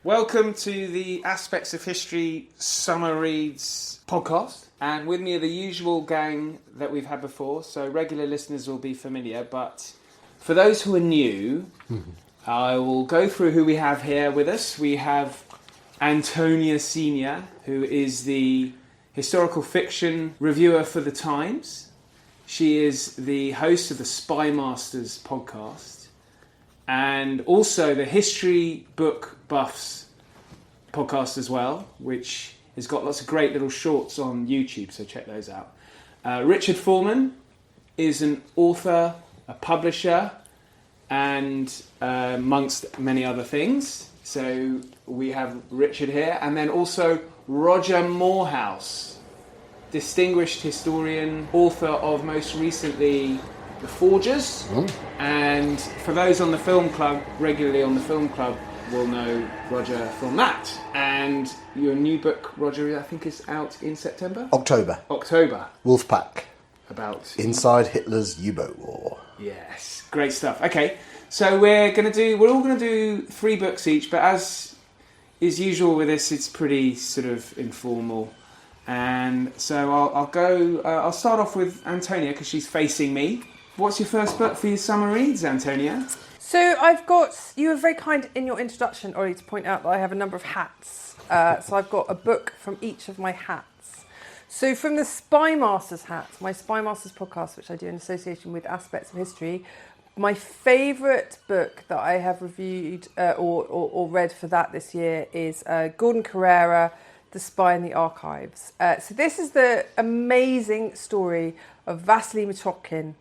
Welcome to the Aspects of History Summer Reads podcast. And with me are the usual gang that we've had before, so regular listeners will be familiar. But for those who are new, I will go through who we have here with us. We have Antonia Senior, who is the historical fiction reviewer for The Times. She is the host of the Spy Masters podcast. And also the History Book Buffs podcast as well, which has got lots of great little shorts on YouTube, so check those out. Richard Foreman is an author, a publisher, and amongst many other things. So we have Richard here, and then also Roger Morehouse, distinguished historian, author of most recently The Forgers, and for those on the film club, regularly on the film club, will know Roger from that. And your new book, Roger, I think is out in September? October. Wolfpack. About Inside Hitler's U-boat war. Yes, great stuff. Okay, so we're all going to do 3 books each, but as is usual with this, it's pretty sort of informal. And so I'll start off with Antonia because she's facing me. What's your first book for your summer reads, Antonia? So you were very kind in your introduction, Ollie, to point out that I have a number of hats. So I've got a book from each of my hats. So from the Spy Masters hat, my Spy Masters podcast, which I do in association with Aspects of History, my favourite book that I have reviewed or read for that this year is Gordon Carrera, The Spy in the Archives. So this is the amazing story of Vasily Mitrokhin,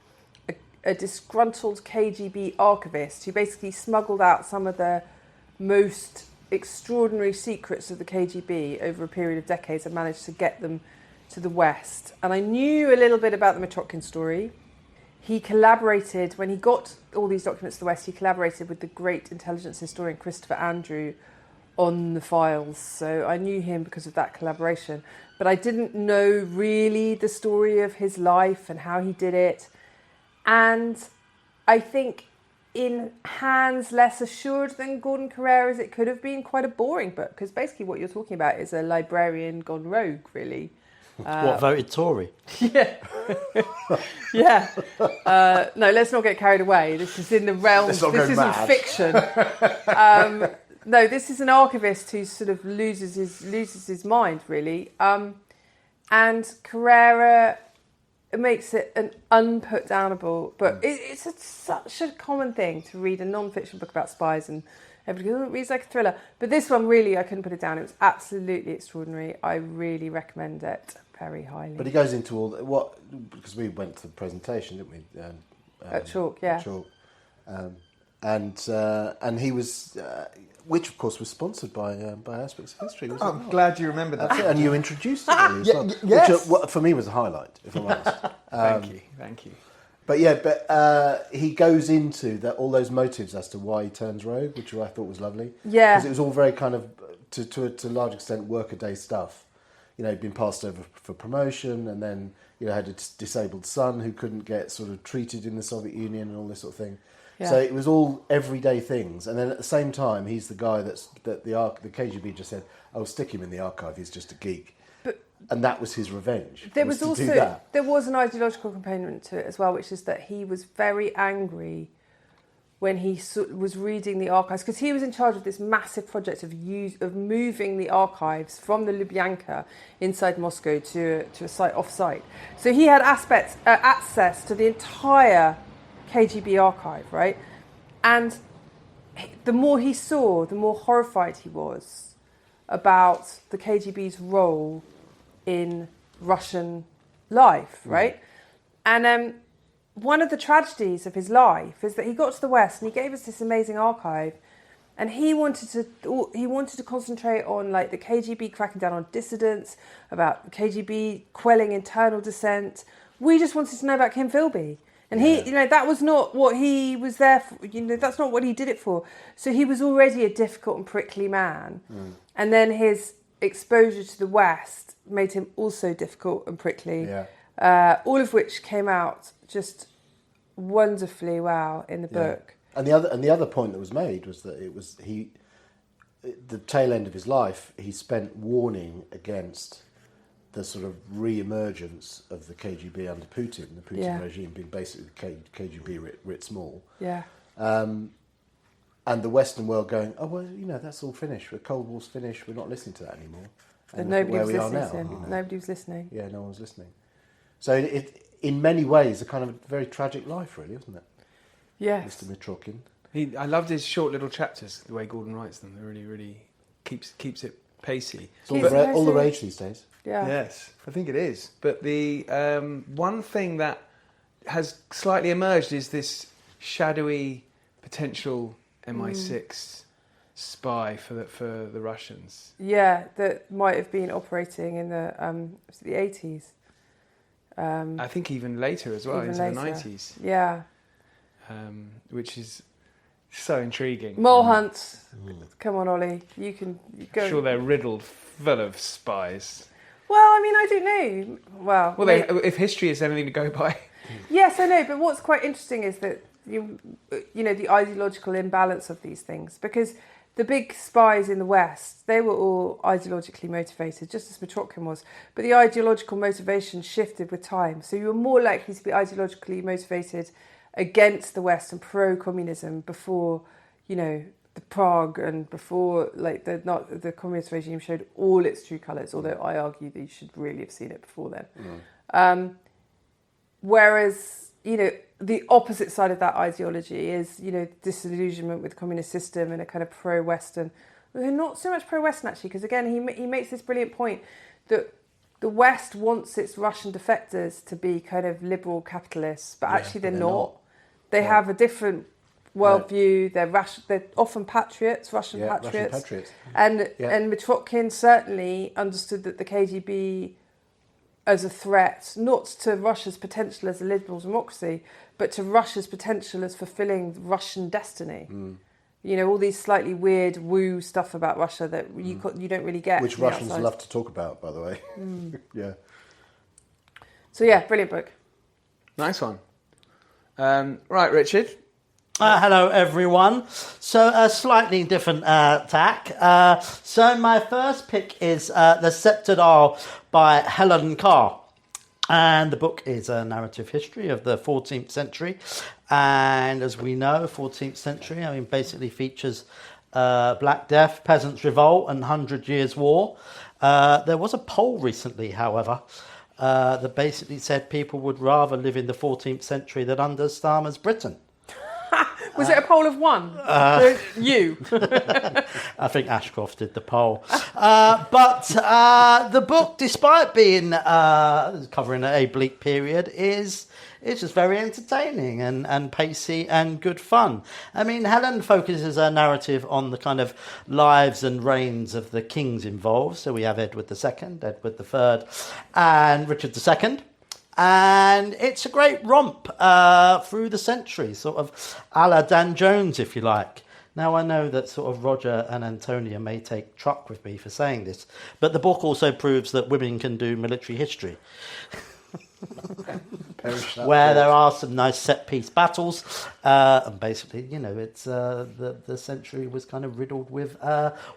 a disgruntled KGB archivist who basically smuggled out some of the most extraordinary secrets of the KGB over a period of decades and managed to get them to the West. And I knew a little bit about the Mitrokhin story. He collaborated, when he got all these documents to the West, he collaborated with the great intelligence historian Christopher Andrew on the files. So I knew him because of that collaboration. But I didn't know really the story of his life and how he did it. And I think in hands less assured than Gordon Carrera's, it could have been quite a boring book, because basically what you're talking about is a librarian gone rogue, really. What, voted Tory? Yeah. Yeah. No, let's not get carried away. This is in the realms, this isn't fiction. No, this is an archivist who sort of loses his mind, really. And Carrera... It makes it an unputdownable book. It's such a common thing to read a non-fiction book about spies, and everybody goes, oh, it reads like a thriller. But this one, really, I couldn't put it down. It was absolutely extraordinary. I really recommend it very highly. But he goes into all because we went to the presentation, didn't we? At Chalk, yeah. At Chalk. And he was, which of course was sponsored by Aspects of History. Wasn't I'm glad you remember that. That's it. And you introduced it really as well, yes. which for me was a highlight, if I'm honest. Thank you. But he goes into all those motives as to why he turns rogue, which I thought was lovely. Yeah, because it was all very kind of to a large extent workaday stuff. You know, he'd been passed over for promotion, and then had a disabled son who couldn't get sort of treated in the Soviet Union and all this sort of thing. Yeah. So it was all everyday things, and then at the same time, he's the guy that the KGB just said, "Oh, stick him in the archive. He's just a geek," and that was his revenge. There was an ideological component to it as well, which is that he was very angry when he was reading the archives, because he was in charge of this massive project of moving the archives from the Lubyanka inside Moscow to a site off-site. So he had access to the entire KGB archive, right? And the more he saw, the more horrified he was about the KGB's role in Russian life, right? And one of the tragedies of his life is that he got to the West and he gave us this amazing archive, and he wanted to concentrate on like the KGB cracking down on dissidents, about the KGB quelling internal dissent. We just wanted to know about Kim Philby. And he, that was not what he was there for. That's not what he did it for. So he was already a difficult and prickly man. And then his exposure to the West made him also difficult and prickly. All of which came out just wonderfully well in the book. And the other point that was made was that the tail end of his life, he spent warning against the sort of re-emergence of the KGB under Putin, the Putin regime being basically the KGB writ small. Yeah. And the Western world going, oh, well, that's all finished. The Cold War's finished. We're not listening to that anymore. But And nobody where was we are listening now. to him. Nobody was listening. Yeah, no one was listening. So it in many ways, a kind of very tragic life, really, isn't it? Yes. Mr. Mitrokhin. I loved his short little chapters, the way Gordon writes them. It really, really keeps it pacey. It's all the rage these days. Yeah. Yes, I think it is. But the one thing that has slightly emerged is this shadowy potential MI6 spy for the Russians. Yeah, that might have been operating in the 80s. I think even later as well, Even into later. the 90s, Yeah. which is so intriguing. Mole hunts. Come on, Ollie. You can go. I'm sure they're riddled full of spies. Well, I mean, I don't know. Well, If history is anything to go by. yes, I know. But what's quite interesting is that the ideological imbalance of these things, because the big spies in the West, they were all ideologically motivated, just as Mitrokhin was. But the ideological motivation shifted with time. So you were more likely to be ideologically motivated against the West and pro-communism before, the Prague and before the communist regime showed all its true colours. Although I argue that you should really have seen it before then. Whereas, the opposite side of that ideology is, disillusionment with the communist system and a kind of pro-Western. Well, not so much pro-Western, actually, because, again, he makes this brilliant point that the West wants its Russian defectors to be kind of liberal capitalists, but actually they're not. They have a different worldview. They're often patriots, Russian patriots. And Mitrokhin certainly understood that the KGB as a threat, not to Russia's potential as a liberal democracy, but to Russia's potential as fulfilling Russian destiny. All these slightly weird woo stuff about Russia that you don't really get. Which Russians love to talk about, by the way. Yeah. So yeah, brilliant book. Nice one. Right, Richard. Hello, everyone. So a slightly different tack. So my first pick is The Sceptred Isle by Helen Carr. And the book is a narrative history of the 14th century. And as we know, 14th century, basically features Black Death, Peasants' Revolt and 100 Years' War. There was a poll recently, however, that basically said people would rather live in the 14th century than under Starmer's Britain. Was it a poll of one? You. I think Ashcroft did the poll. But the book, despite being covering a bleak period, is just very entertaining and pacey and good fun. Helen focuses her narrative on the kind of lives and reigns of the kings involved. So we have Edward II, Edward III, and Richard II. And it's a great romp through the centuries, sort of a la Dan Jones, if you like. Now, I know that sort of Roger and Antonia may take truck with me for saying this, but the book also proves that women can do military history. Where there are some nice set-piece battles. And basically, it's the century was kind of riddled with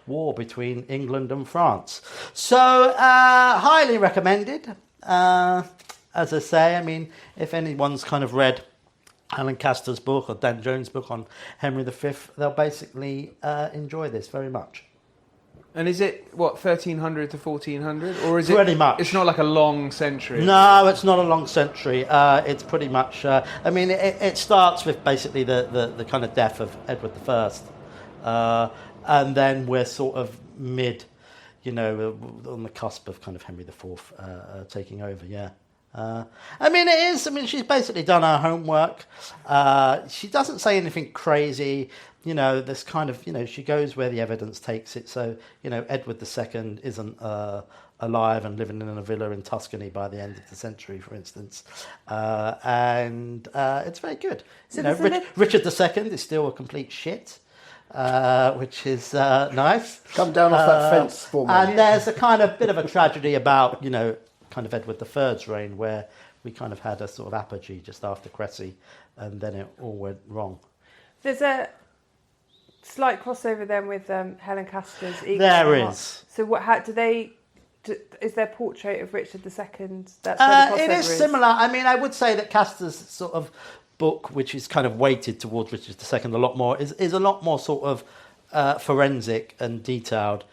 war between England and France. So, highly recommended. As I say, if anyone's kind of read Alan Castor's book or Dan Jones' book on Henry V, they'll basically enjoy this very much. And is it, 1300 to 1400? Or is Pretty much. It's not like a long century? No, it's not a long century. It's pretty much... it starts with basically the kind of death of Edward I. And then we're sort of mid, on the cusp of kind of Henry IV taking over, yeah. It is. She's basically done her homework. She doesn't say anything crazy. This kind of, she goes where the evidence takes it. So, Edward II isn't alive and living in a villa in Tuscany by the end of the century, for instance. And it's very good. So Richard II is still a complete shit. Which is nice. Come down off that fence for me. And there's a kind of bit of a tragedy about, kind of Edward III's reign, where we kind of had a sort of apogee just after Cressy, and then it all went wrong. There's slight crossover then with Helen Castor's Eagles There and Heart. is. So what? How do they? Is their portrait of Richard II? That's where the crossover It is similar. I mean, I would say that Castor's sort of book, which is kind of weighted towards Richard II a lot more, is a lot more sort of forensic and detailed.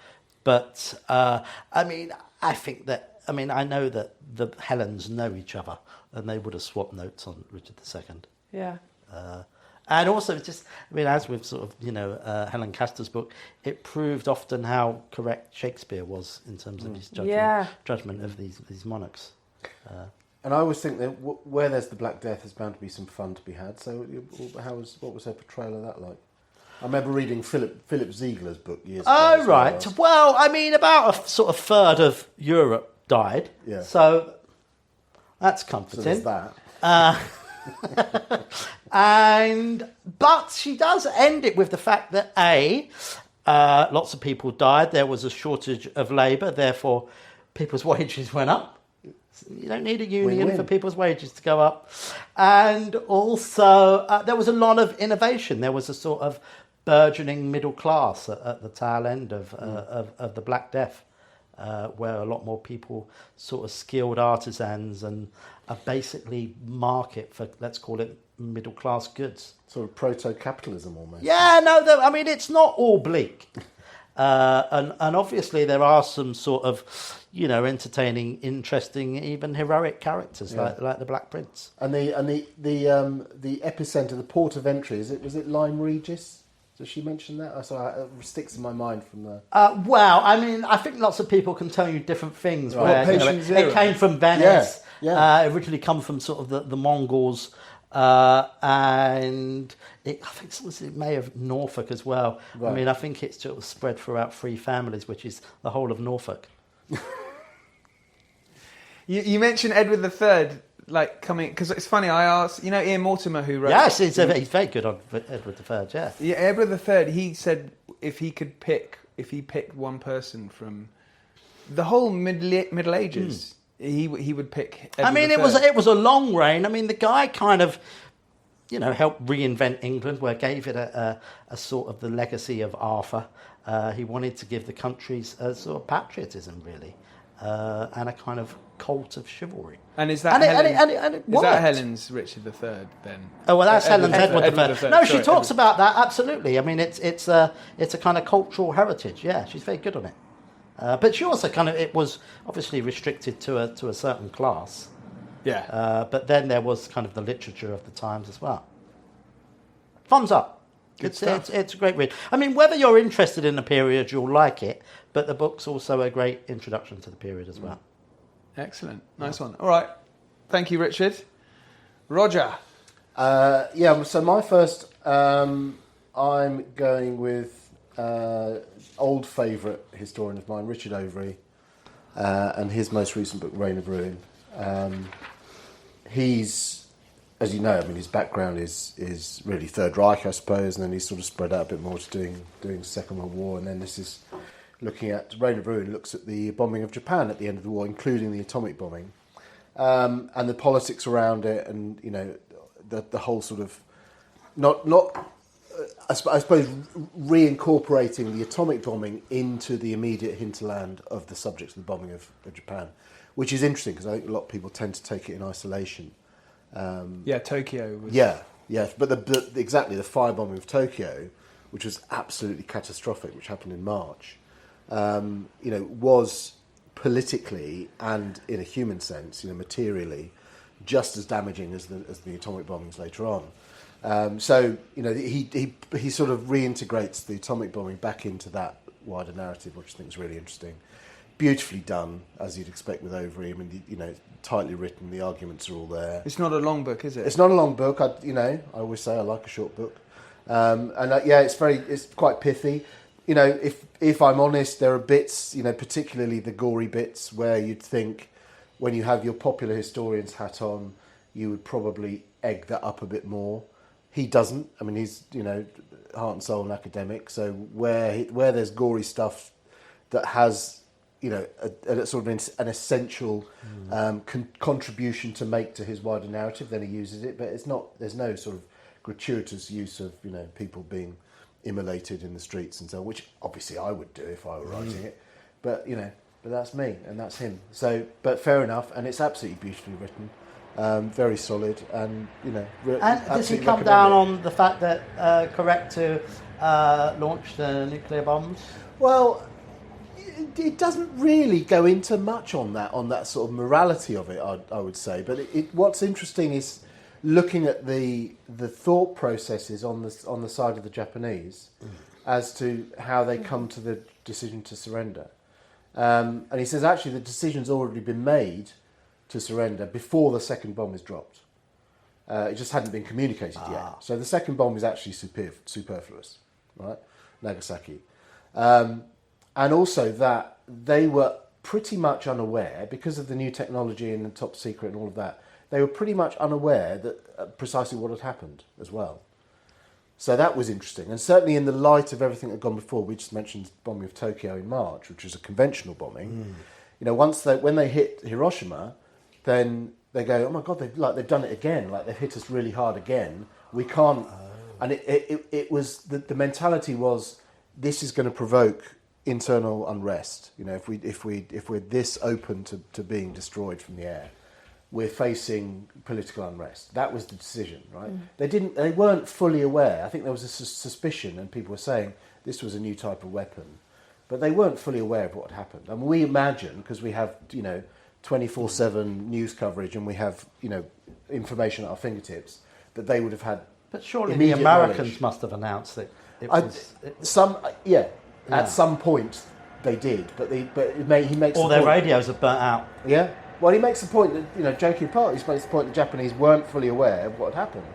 But I mean, I think that I know that the Helens know each other, and they would have swapped notes on Richard II. Yeah. And also, as with sort of, Helen Castor's book, it proved often how correct Shakespeare was in terms of his judgment of these monarchs. And I always think that where there's the Black Death, there's bound to be some fun to be had. So, what was her portrayal of that like? I remember reading Philip Ziegler's book years ago. Oh, right. Well, about a sort of third of Europe died. Yeah. So that's comforting. So there's that. But she does end it with the fact that lots of people died. There was a shortage of labour, therefore people's wages went up. You don't need a union Win-win. for people's wages to go up. And also there was a lot of innovation. There was a sort of burgeoning middle class at the tail end of the Black Death, where a lot more people, sort of skilled artisans and a basically market for, let's call it, middle class goods. Sort of proto-capitalism almost. Yeah, no, it's not all bleak. And obviously there are some sort of, entertaining, interesting, even heroic characters like the Black Prince. And the epicenter, the port of entry, was it Lyme Regis? Does she mention that? It sticks in my mind from the... I think lots of people can tell you different things. Right. Where, it came from Venice. Yeah. It originally come from sort of the Mongols. And I think it may have Norfolk as well. Right. I think it's sort of spread throughout 3 families, which is the whole of Norfolk. You mentioned Edward III, coming, because it's funny. I asked, Ian Mortimer, who wrote. Yes, he's very good on Edward III. Yeah. Yeah, Edward III. He said if he picked one person from the whole Middle Ages, he would pick. Edward III. It was a long reign. The guy kind of, helped reinvent England, where gave it a sort of the legacy of Arthur. He wanted to give the countries a sort of patriotism, really, and a kind of cult of chivalry. And is that Helen's Richard III then? Oh well, that's Helen's Edward III. No, she talks about that absolutely. It's a kind of cultural heritage. Yeah, she's very good on it. But she also it was obviously restricted to a certain class. Yeah. But then there was kind of the literature of the times as well. Thumbs up. It's a great read. Whether you're interested in the period, you'll like it. But the book's also a great introduction to the period as well. Excellent. Nice one. All right. Thank you, Richard. Roger. So my first, I'm going with old favourite historian of mine, Richard Overy, and his most recent book, Reign of Ruin. He's, as you know, his background is really Third Reich, I suppose, and then he's sort of spread out a bit more to doing Second World War, and then this is looking at Reign of Ruin, looks at the bombing of Japan at the end of the war, including the atomic bombing, and the politics around it, and the whole sort of I suppose reincorporating the atomic bombing into the immediate hinterland of the subject of the bombing of Japan, which is interesting because I think a lot of people tend to take it in isolation. Tokyo was... Yes, but exactly the firebombing of Tokyo, which was absolutely catastrophic, which happened in March, was politically and in a human sense, materially, just as damaging as the atomic bombings later on. He sort of reintegrates the atomic bombing back into that wider narrative, which I think is really interesting. Beautifully done, as you'd expect with Overy. Tightly written. The arguments are all there. It's not a long book, is it? It's not a long book. I always say I like a short book, it's quite pithy. If I'm honest, there are bits, particularly the gory bits, where you'd think, when you have your popular historian's hat on, you would probably egg that up a bit more. He doesn't. He's heart and soul an academic. So where there's gory stuff that has a sort of an essential contribution to make to his wider narrative, then he uses it. But it's not. There's no sort of gratuitous use of people being immolated in the streets and so on, which obviously I would do if I were writing it. But, but that's me and that's him. So, but fair enough, and it's absolutely beautifully written, very solid, and, And does he come down on the fact that Correcto launched nuclear bombs? Well, it doesn't really go into much on that sort of morality of it, I would say. But what's interesting is looking at the thought processes on the side of the Japanese as to how they come to the decision to surrender. And he says actually the decision's already been made to surrender before the second bomb is dropped. It just hadn't been communicated yet. So the second bomb is actually superfluous, right? Nagasaki. And also that they were pretty much unaware, because of the new technology and the top secret and all of that, they were pretty much unaware that precisely what had happened as well. So that was interesting. And certainly in the light of everything that had gone before, we just mentioned the bombing of Tokyo in March, which was a conventional bombing. When they hit Hiroshima, then they go, oh my God, they've done it again. Like, they've hit us really hard again. We can't... And it was... The mentality was, this is going to provoke internal unrest. If we're this open to being destroyed from the air, we're facing political unrest. That was the decision, right? They weren't fully aware. I think there was a suspicion, and people were saying this was a new type of weapon, but they weren't fully aware of what had happened. I mean, we imagine, because we have 24/7 news coverage and we have information at our fingertips, that they would have had. But surely the immediate Americans knowledge. must have announced that At some point they did, he makes all the their point, radios are burnt out. Yeah, well, he makes the point that joking apart, he makes the point the Japanese weren't fully aware of what had happened.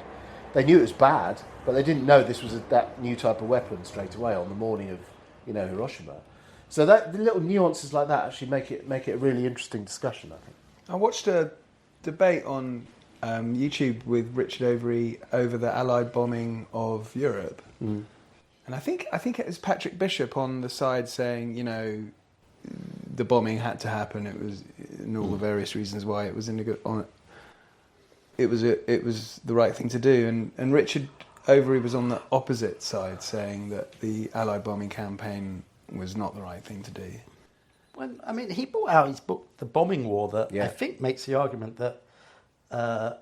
They knew it was bad, but they didn't know this was that new type of weapon straight away on the morning of Hiroshima. So that the little nuances like that actually make it a really interesting discussion, I think. I watched a debate on YouTube with Richard Overy over the Allied bombing of Europe. And I think it was Patrick Bishop on the side saying, the bombing had to happen. It was, and all the various reasons why it was it was the right thing to do. And Richard Overy was on the opposite side, saying that the Allied bombing campaign was not the right thing to do. Well, I mean, he brought out his book, The Bombing War, that Yeah. I think makes the argument that... the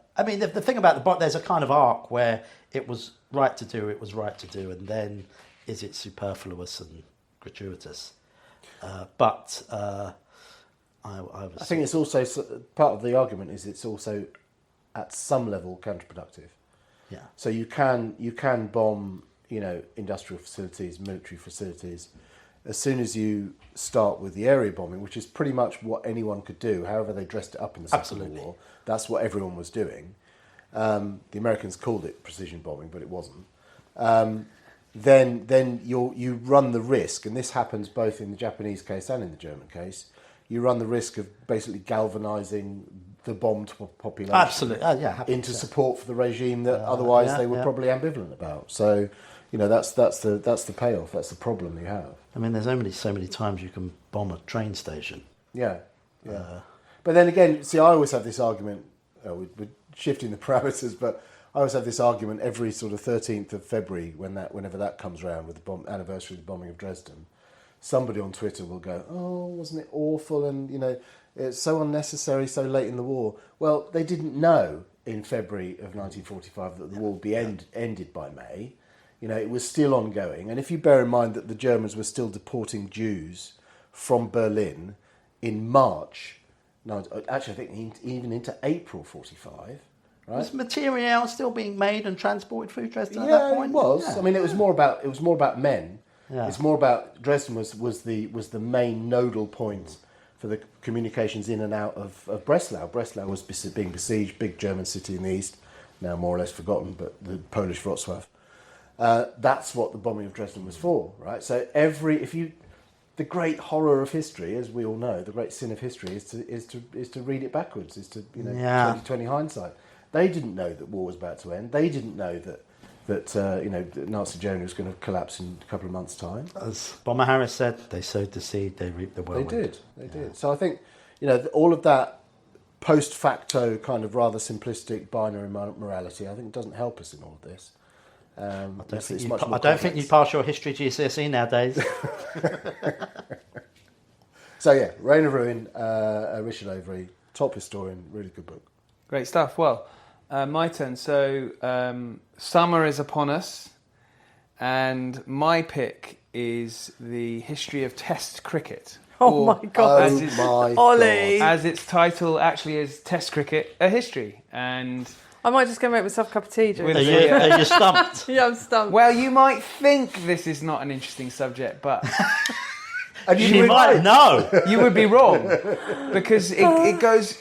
thing about the bomb, there's a kind of arc where it was right to do, and then is it superfluous and gratuitous? I think it's also part of the argument is it's also at some level counterproductive. Yeah. So you can bomb industrial facilities, military facilities. As soon as you start with the area bombing, which is pretty much what anyone could do, however they dressed it up in the Second World War, that's what everyone was doing. The Americans called it precision bombing, but it wasn't. Then you run the risk, and this happens both in the Japanese case and in the German case. You run the risk of basically galvanising the bombed population into support for the regime that otherwise they were probably ambivalent about. So, that's the payoff. That's the problem you have. I mean, there's only so many times you can bomb a train station. Yeah. But then again, see, I always have this argument. We're shifting the parameters, but I always have this argument every sort of 13th of February whenever that comes around with the anniversary of the bombing of Dresden. Somebody on Twitter will go, "Oh, wasn't it awful?" And it's so unnecessary, so late in the war. Well, they didn't know in February of 1945 that the war would be ended by May. It was still ongoing. And if you bear in mind that the Germans were still deporting Jews from Berlin in March, actually I think even into April 45. Right? Was material still being made and transported through Dresden at that point? It was. Yeah. I mean, it was more about men. Yeah. It's more about Dresden was the main nodal point for the communications in and out of Breslau. Breslau was being besieged, big German city in the east, now more or less forgotten, but the Polish Wrocław. That's what the bombing of Dresden was for, right? So the great horror of history, as we all know, the great sin of history is to read it backwards, is to 20/20 hindsight. They didn't know that war was about to end. They didn't know that Nazi Germany was going to collapse in a couple of months' time. As Bomber Harris said, they sowed the seed, they reaped the whirlwind. They did. So I think all of that post facto kind of rather simplistic binary morality, I think, doesn't help us in all of this. I I don't think you pass your history GCSE nowadays. So yeah, Reign of Ruin, Richard Avery, top historian, really good book. Great stuff. Well, my turn. So summer is upon us, and my pick is the history of Test cricket. Oh my God. As its, Ollie. as its title actually is, Test cricket, a history. And I might just go make myself a cup of tea. With- Are you stumped? Yeah, I'm stumped. well, you might think this is not an interesting subject, but And She might know. you would be wrong, because it goes.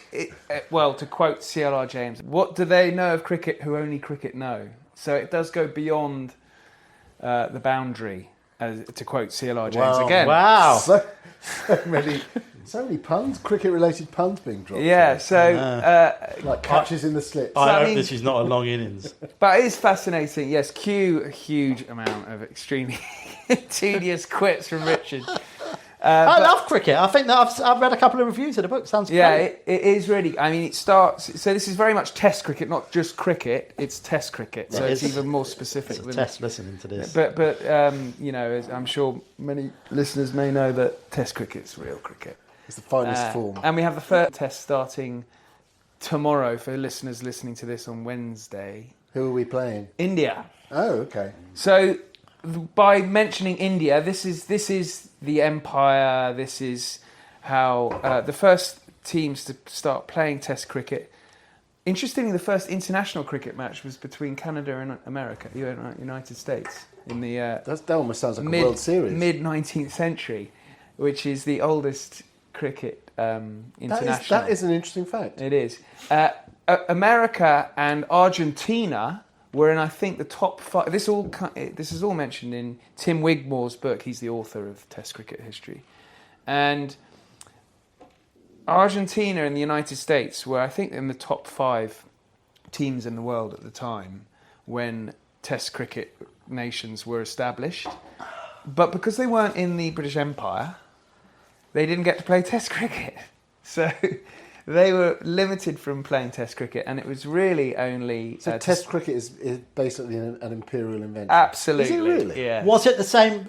Well, to quote CLR James, what do they know of cricket who only cricket know? So it does go beyond the boundary, to quote CLR James again. Wow. So many puns, cricket-related puns being dropped. Yeah, so like catches in the slips. I hope mean- this is not a long innings. but it is fascinating. Yes, cue a huge amount of extremely tedious quips from Richard. I love cricket. I think that I've read a couple of reviews of the book. Sounds Yeah, great. it is really. I mean, it starts. So this is very much Test cricket, not just cricket. It's Test cricket, so It it's is. even more specific. It's a than, test listening to this. But you know, as I'm sure many listeners may know, that Test cricket's real cricket. It's the finest form. And we have the first test starting tomorrow for listeners listening to this on Wednesday. Who are we playing? India. Oh, okay. So, by mentioning India, this is the empire. This is how the first teams to start playing Test cricket. Interestingly, the first international cricket match was between Canada and America, United States, in the That almost sounds like a World Series. mid 19th century, which is the oldest cricket international. That is an interesting fact. It is. America and Argentina were in, I think, the top 5. This is all mentioned in Tim Wigmore's book. He's the author of Test cricket history. And Argentina and the United States were, I think, in the top 5 teams in the world at the time when Test cricket nations were established. But because they weren't in the British Empire, they didn't get to play Test cricket. So they were limited from playing Test cricket, and it was really only... So Test cricket is basically an imperial invention. Absolutely. Is it really? Yeah. Was it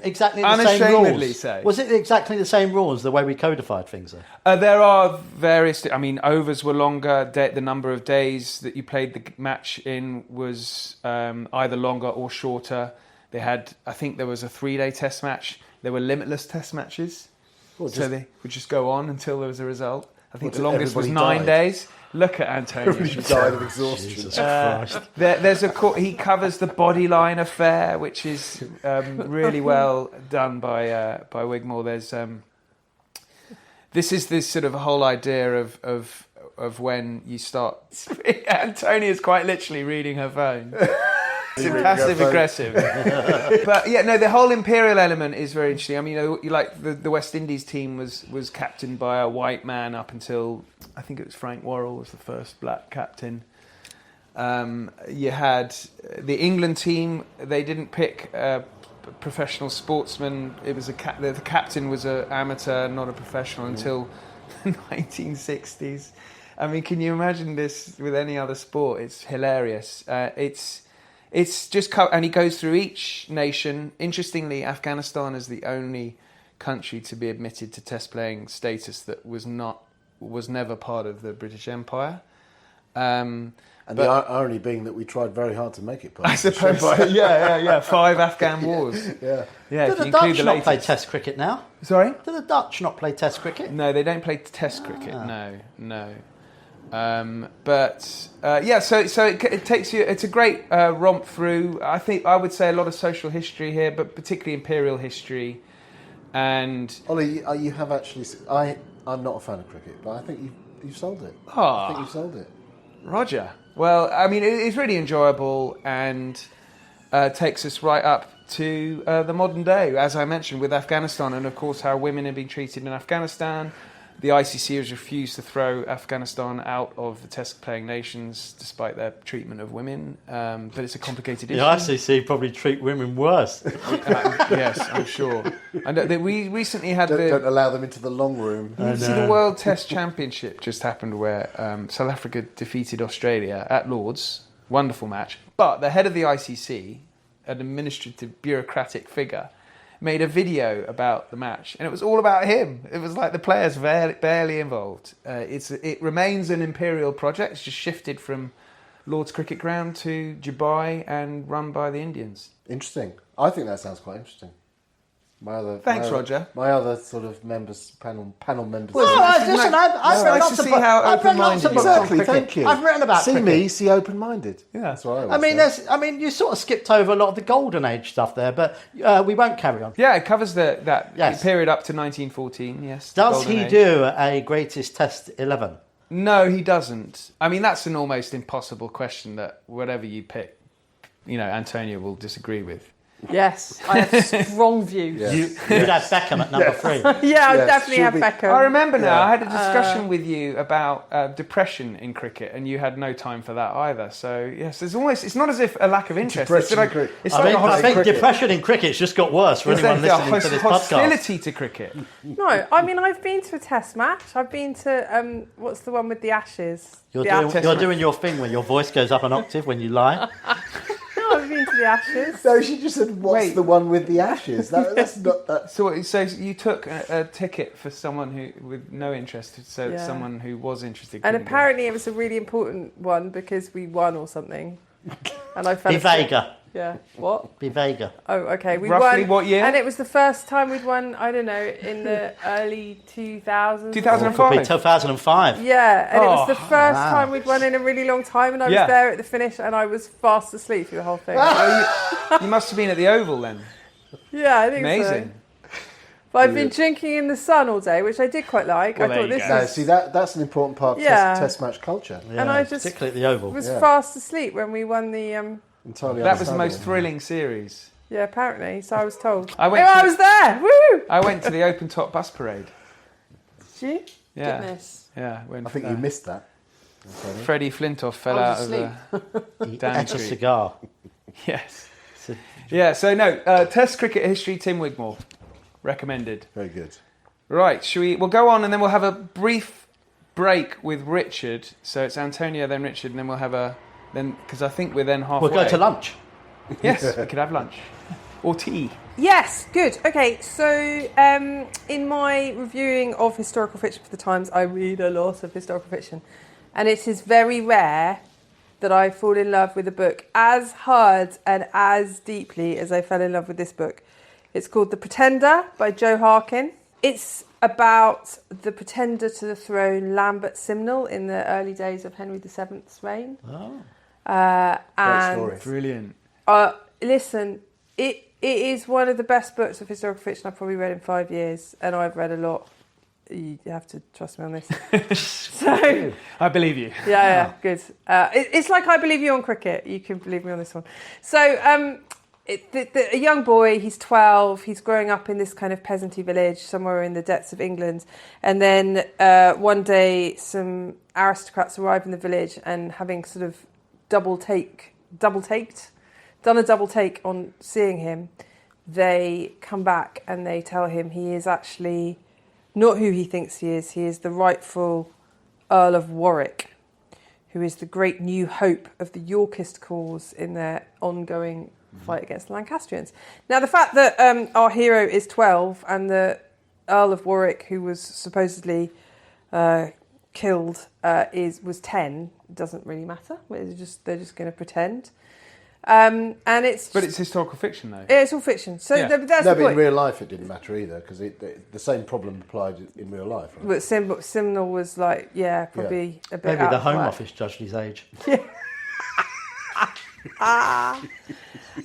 exactly the same Unashamedly rules? so. Was it exactly the same rules, the way we codified things? There are various... I mean, overs were longer. The number of days that you played the match in was either longer or shorter. They had... I think there was a 3-day Test match. There were limitless Test matches. So they would just go on until there was a result. I think the longest was 9 days. Look at Antonio. Everybody died of exhaustion. Jesus Christ. There's he covers the bodyline affair, which is really well done by Wigmore. There's this is this sort of whole idea of when you start. Antonia's quite literally reading her phone. It's passive aggressive. But yeah, no, the whole imperial element is very interesting. I mean, you like the West Indies team was captained by a white man up until, I think it was Frank Worrell was the first black captain. You had the England team, they didn't pick a professional sportsman. It was the captain was an amateur, not a professional, until the 1960s. I mean, can you imagine this with any other sport? It's hilarious. It's just, and he goes through each nation. Interestingly, Afghanistan is the only country to be admitted to Test playing status that was never part of the British Empire. And the irony being that we tried very hard to make it part. I suppose, yeah. 5 Afghan wars. Yeah. Yeah, Do if the you include Dutch the not play latest. Test cricket now? Sorry? Do the Dutch not play Test cricket? No, they don't play Test cricket. No. So it takes you. It's a great romp through. I would say a lot of social history here, but particularly imperial history. And Ollie, you have actually. I'm not a fan of cricket, but I think you've sold it. Ah. I think you've sold it. Roger. Well, I mean, it's really enjoyable and takes us right up to the modern day, as I mentioned, with Afghanistan, and of course how women are being treated in Afghanistan. The ICC has refused to throw Afghanistan out of the Test-playing nations, despite their treatment of women. But it's a complicated issue. The ICC probably treat women worse. Yes, I'm sure. And we recently had Don't allow them into the long room. You see, the World Test Championship just happened where South Africa defeated Australia at Lord's. Wonderful match. But the head of the ICC an administrative bureaucratic figure, made a video about the match, and it was all about him. It was like the players barely involved. It remains an imperial project. It's just shifted from Lord's Cricket Ground to Dubai and run by the Indians. Interesting. I think that sounds quite interesting. Thanks, Roger. My other sort of panel members. Well, listen, I've read nice lots to of see books. how I've read lots of open-minded books you are. on Exactly, cricket. thank you. I've written about see cricket. me, see open-minded. Yeah. That's what I I always mean, say. you sort of skipped over a lot of the golden age stuff there, but we won't carry on. Yeah, it covers that Yes. period up to 1914, yes. the Does golden he age. do a greatest Test 11? No, he doesn't. I mean, that's an almost impossible question that whatever you pick, Antonio will disagree with. Yes, I have strong views. Yeah. You'd have Beckham at number 3. Yeah, I Yes, definitely she'll have be- Beckham. I remember now, Yeah. I had a discussion with you about depression in cricket, and you had no time for that either. So, yes, it's not as if a lack of interest. Depression It's in cricket. it's I like mean, a I think cricket. depression in cricket's just got worse for anyone listening to this podcast. hostility to cricket. No, I mean, I've been to a test match. I've been to, what's the one with the Ashes? You're The doing your thing where your voice goes up an octave when you lie. No, I've been to the Ashes. No, she just said, "What's Wait. the one with the ashes?" That's not that. So you took a ticket for someone who with no interest, so Yeah. someone who was interested. And couldn't go. apparently it was a really important one because we won or something. And I fell Be asleep. Vega. Yeah. What? Be Vega. Oh, okay. We Roughly won. what year? And it was the first time we'd won, I don't know, in the early 2000s. 2005. Could be 2005. Yeah, and it was the Oh, first wow. time we'd won in a really long time, and I was Yeah. there at the finish, and I was fast asleep through the whole thing. You must have been at the Oval then. Yeah, I think Amazing. so. But I've been drinking in the sun all day, which I did quite like. Well, I there thought you this go. No, is, see that's an important part of Yeah. test match culture. Yeah, And I just particularly at the Oval. was Yeah. fast asleep when we won the. Entirely That was the most understandable. thrilling series. Yeah, apparently. So I was told. I went Oh, to- I was there. Woo! I went to the open top bus parade. Did you? Yeah, Goodness. yeah. When I think you missed that. Freddie Flintoff fell I out was of the He Downing ate a Street. cigar. Yes. So- Yeah. So no, Test cricket history. Tim Wigmore, recommended. Very good. Right. We'll go on and then we'll have a brief break with Richard. So it's Antonio, then Richard, and then we'll have because I think we're then halfway. We'll go to lunch. Yes, we could have lunch or tea. Yes, good. Okay, so in my reviewing of historical fiction for the Times, I read a lot of historical fiction, and it is very rare that I fall in love with a book as hard and as deeply as I fell in love with this book. It's called The Pretender by Joe Harkin. It's about the pretender to the throne, Lambert Simnel, in the early days of Henry VII's reign. Oh. And story. Brilliant. listen, it is one of the best books of historical fiction I've probably read in 5 years, and I've read a lot. You have to trust me on this. So, I believe you. yeah, good. It's like I believe you on cricket. You can believe me on this one. So, a young boy, he's 12, he's growing up in this kind of peasanty village somewhere in the depths of England. And then one day, some aristocrats arrive in the village and having sort of done a double take on seeing him, they come back and they tell him he is actually not who he thinks he is. He is the rightful Earl of Warwick, who is the great new hope of the Yorkist cause in their ongoing fight against the Lancastrians. Now, the fact that our hero is 12 and the Earl of Warwick, who was supposedly killed, was 10, doesn't really matter. They're just going to pretend. And But it's historical fiction, though. it's all fiction. So Yeah. that's No, the but in point. real life it didn't matter either because the same problem applied in real life. Right? But Simnel was like, probably a bit Maybe out the of Home whack. Office judged his age.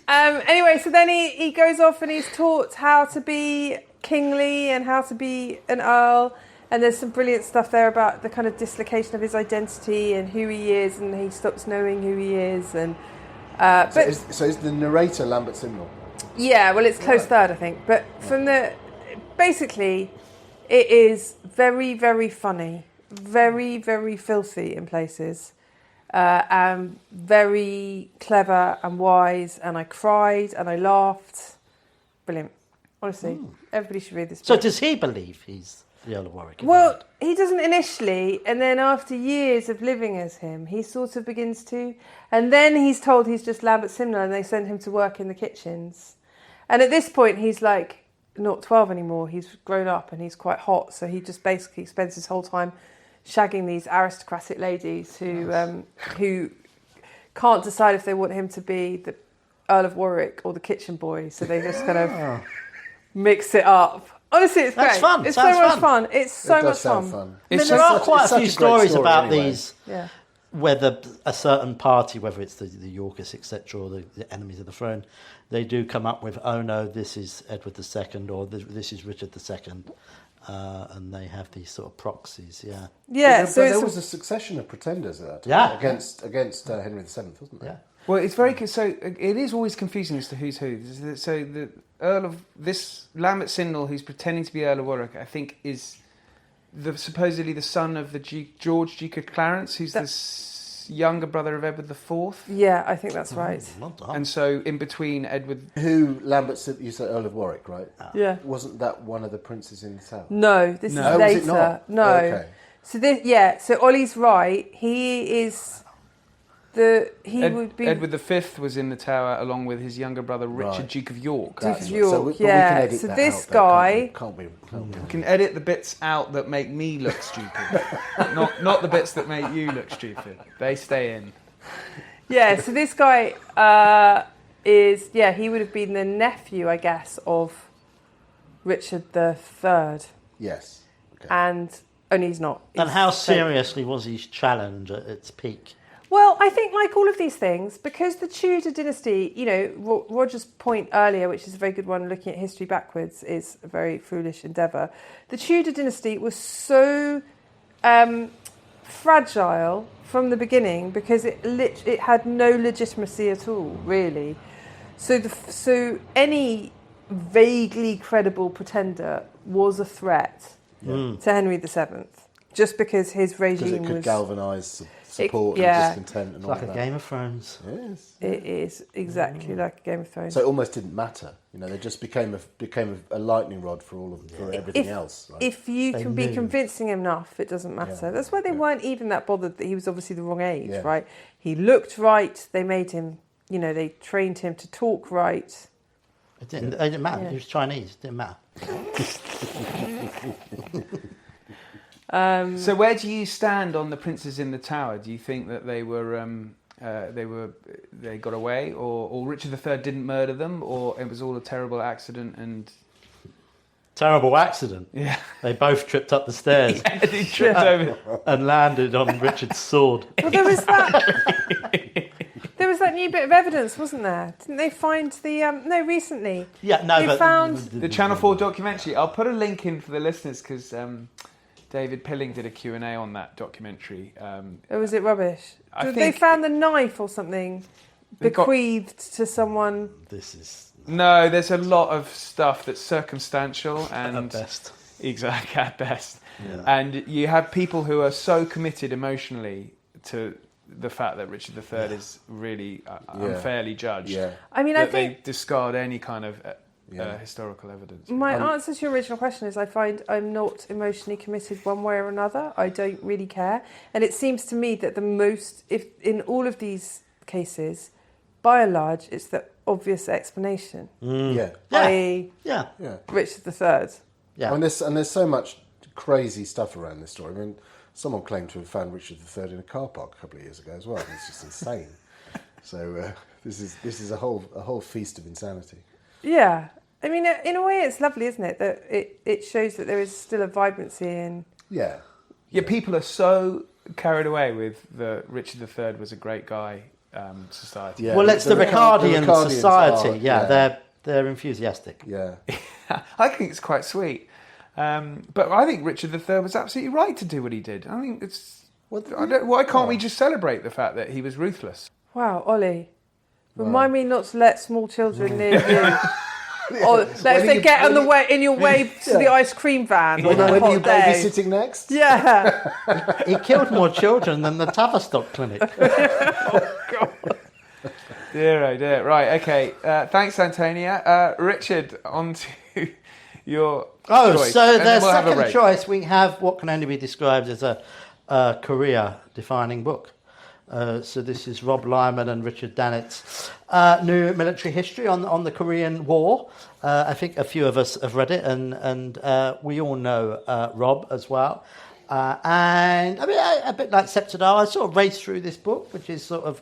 Anyway, so then he goes off and he's taught how to be kingly and how to be an earl. And there's some brilliant stuff there about the kind of dislocation of his identity and who he is, and he stops knowing who he is. And So is the narrator Lambert Simnel? yeah, well, it's close third, I think. But basically, it is very, very funny, very, very filthy in places, and very clever and wise. And I cried and I laughed. Brilliant. Honestly, everybody should read this So book. does he believe he's... the Earl of Warwick. Well, he doesn't initially, and then after years of living as him, he sort of begins to. And then he's told he's just Lambert Simnel, and they send him to work in the kitchens. And at this point, he's like not 12 anymore. He's grown up and he's quite hot, so he just basically spends his whole time shagging these aristocratic ladies who can't decide if they want him to be the Earl of Warwick or the kitchen boy. So they just kind of mix it up. Honestly, it's That's great. fun. It's Sounds so much fun. fun. It's so It much does sound fun. fun. I mean, It's there such- are quite it's a such few a great stories story about anyway. these, Yeah. whether a certain party, whether it's the Yorkists, etc., or the enemies of the throne, they do come up with, oh no, this is Edward II, or this is Richard II, and they have these sort of proxies, yeah. Yeah, But so there it's was a succession of pretenders at that time. Yeah. Against Henry VII, wasn't there? Yeah. Well, it's very so. It is always confusing as to who's who. So the Earl of this Lambert Simnel, who's pretending to be Earl of Warwick, I think is supposedly the son of the Duke of Clarence, who's the younger brother of Edward IV. yeah, I think that's right. Well done. And so in between Edward, Who you said Earl of Warwick, right? Yeah. Wasn't that one of the princes in the tower? No, this No. is Oh, was it later. not? No. Okay. So this, yeah. So Ollie's right. He is would be Edward V was in the tower along with his younger brother Richard, Right. Duke of York. Duke That's of right. York, So but we yeah. can edit So that this out, though, guy- can't we? You can edit the bits out that make me look stupid, not the bits that make you look stupid. They stay in. yeah. So this guy he would have been the nephew, I guess, of Richard III, Yes. Okay. and only he's not. And He's how so- seriously was his challenge at its peak? Well, I think like all of these things, because the Tudor dynasty, you know, Roger's point earlier, which is a very good one, looking at history backwards, is a very foolish endeavour. The Tudor dynasty was so fragile from the beginning because it had no legitimacy at all, really. So any vaguely credible pretender was a threat to Henry VII, just because his Because regime it could was. galvanise support yeah. and discontent and It's all like of a that. Game of Thrones. Yes. It is exactly like a Game of Thrones. So it almost didn't matter. You know, they just became a lightning rod for everything If- else. Right? If you They can be knew. convincing enough, it doesn't matter. Yeah, That's why they yeah. weren't even that bothered that he was obviously the wrong age, Yeah. right? He looked right. They made him, they trained him to talk right. It didn't matter. Yeah. He was Chinese. It didn't matter. So where do you stand on the princes in the tower? Do you think that they got away, or Richard III didn't murder them, or it was all a terrible accident? And Terrible accident. yeah, They both tripped up the stairs he tripped over. and landed on Richard's sword. Well, there was that. There was that new bit of evidence, wasn't there? Didn't they find the recently? Yeah, no, They but found- The Channel 4 documentary. I'll put a link in for the listeners because David Pilling did a Q&A on that documentary. Or was it rubbish? I Did think- they found the knife or something They got- bequeathed to someone? This is No, there's a lot of stuff that's circumstantial and at best. exactly at best. Yeah. And you have people who are so committed emotionally to the fact that Richard III is really unfairly judged yeah. I mean, that I think they discard any kind of Yeah. historical evidence. my answer to your original question is I find I'm not emotionally committed one way or another. I don't really care. And it seems to me that if in all of these cases, by and large, it's the obvious explanation. Yeah. i.e. Yeah. Yeah. Richard III. Yeah. I mean, there's so much crazy stuff around this story. I mean, someone claimed to have found Richard III in a car park a couple of years ago as well. It's just insane. So this is a whole feast of insanity. Yeah. I mean, in a way, it's lovely, isn't it? That it shows that there is still a vibrancy in. Yeah. Yeah, people are so carried away with the Richard III was a great guy society. Yeah. Well, it's the Ricardian Ricardians society. are, yeah, they're enthusiastic. Yeah. I think it's quite sweet. But I think Richard III was absolutely right to do what he did. I think it's... why can't we just celebrate the fact that he was ruthless? Wow, Ollie, remind me not to let small children near you. Or if they get on the way in your way to the ice cream van on a When are you hot day. babysitting next? Yeah. He killed more children than the Tavistock Clinic. Dear, oh dear. Right, okay. Thanks, Antonia. Richard, on to your Oh, choice. so and the then we'll have a second rate. choice, we have what can only be described as a career-defining book. So this is Rob Lyman and Richard Dannett's new military history on the Korean War. I think a few of us have read it, and we all know Rob as well. And I mean, a bit like Septidar, I sort of raced through this book, which is sort of,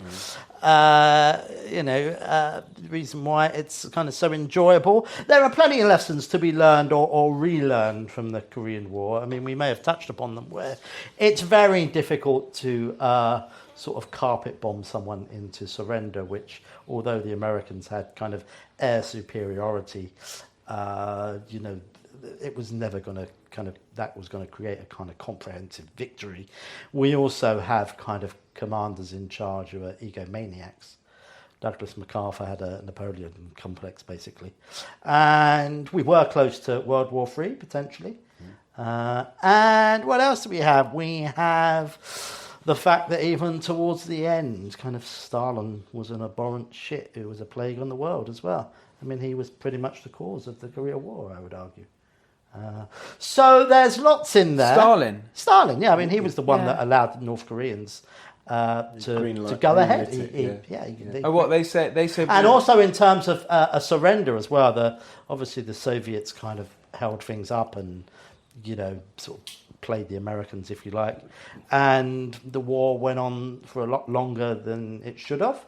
the reason why it's kind of so enjoyable. There are plenty of lessons to be learned or relearned from the Korean War. I mean, we may have touched upon them, where it's very difficult to sort of carpet bomb someone into surrender, which, although the Americans had kind of air superiority, it was never going to that was going to create a kind of comprehensive victory. We also have kind of commanders in charge who are egomaniacs. Douglas MacArthur had a Napoleon complex, basically. And we were close to World War III, potentially. And what else do we have? We have the fact that even towards the end, kind of Stalin was an abhorrent shit who was a plague on the world as well. I mean, he was pretty much the cause of the Korea War, I would argue. So there's lots in there. Stalin, yeah. I mean, he was the one that allowed the North Koreans to go ahead. They say. And also in terms of a surrender as well. Obviously the Soviets kind of held things up and sort of played the Americans, if you like, and the war went on for a lot longer than it should have.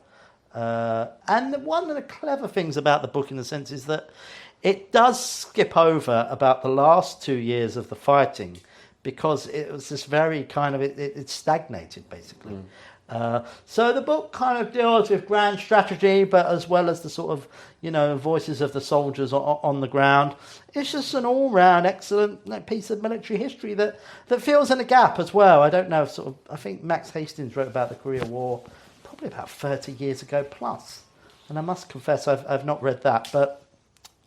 And one of the clever things about the book, in a sense, is that it does skip over about the last 2 years of the fighting, because it was this very kind of it stagnated, basically. So the book kind of deals with grand strategy, but as well as the sort of voices of the soldiers on the ground. It's just an all-round excellent piece of military history that fills in a gap as well. I don't know, I think Max Hastings wrote about the Korean War probably about 30 years ago plus, and I must confess I've not read that, but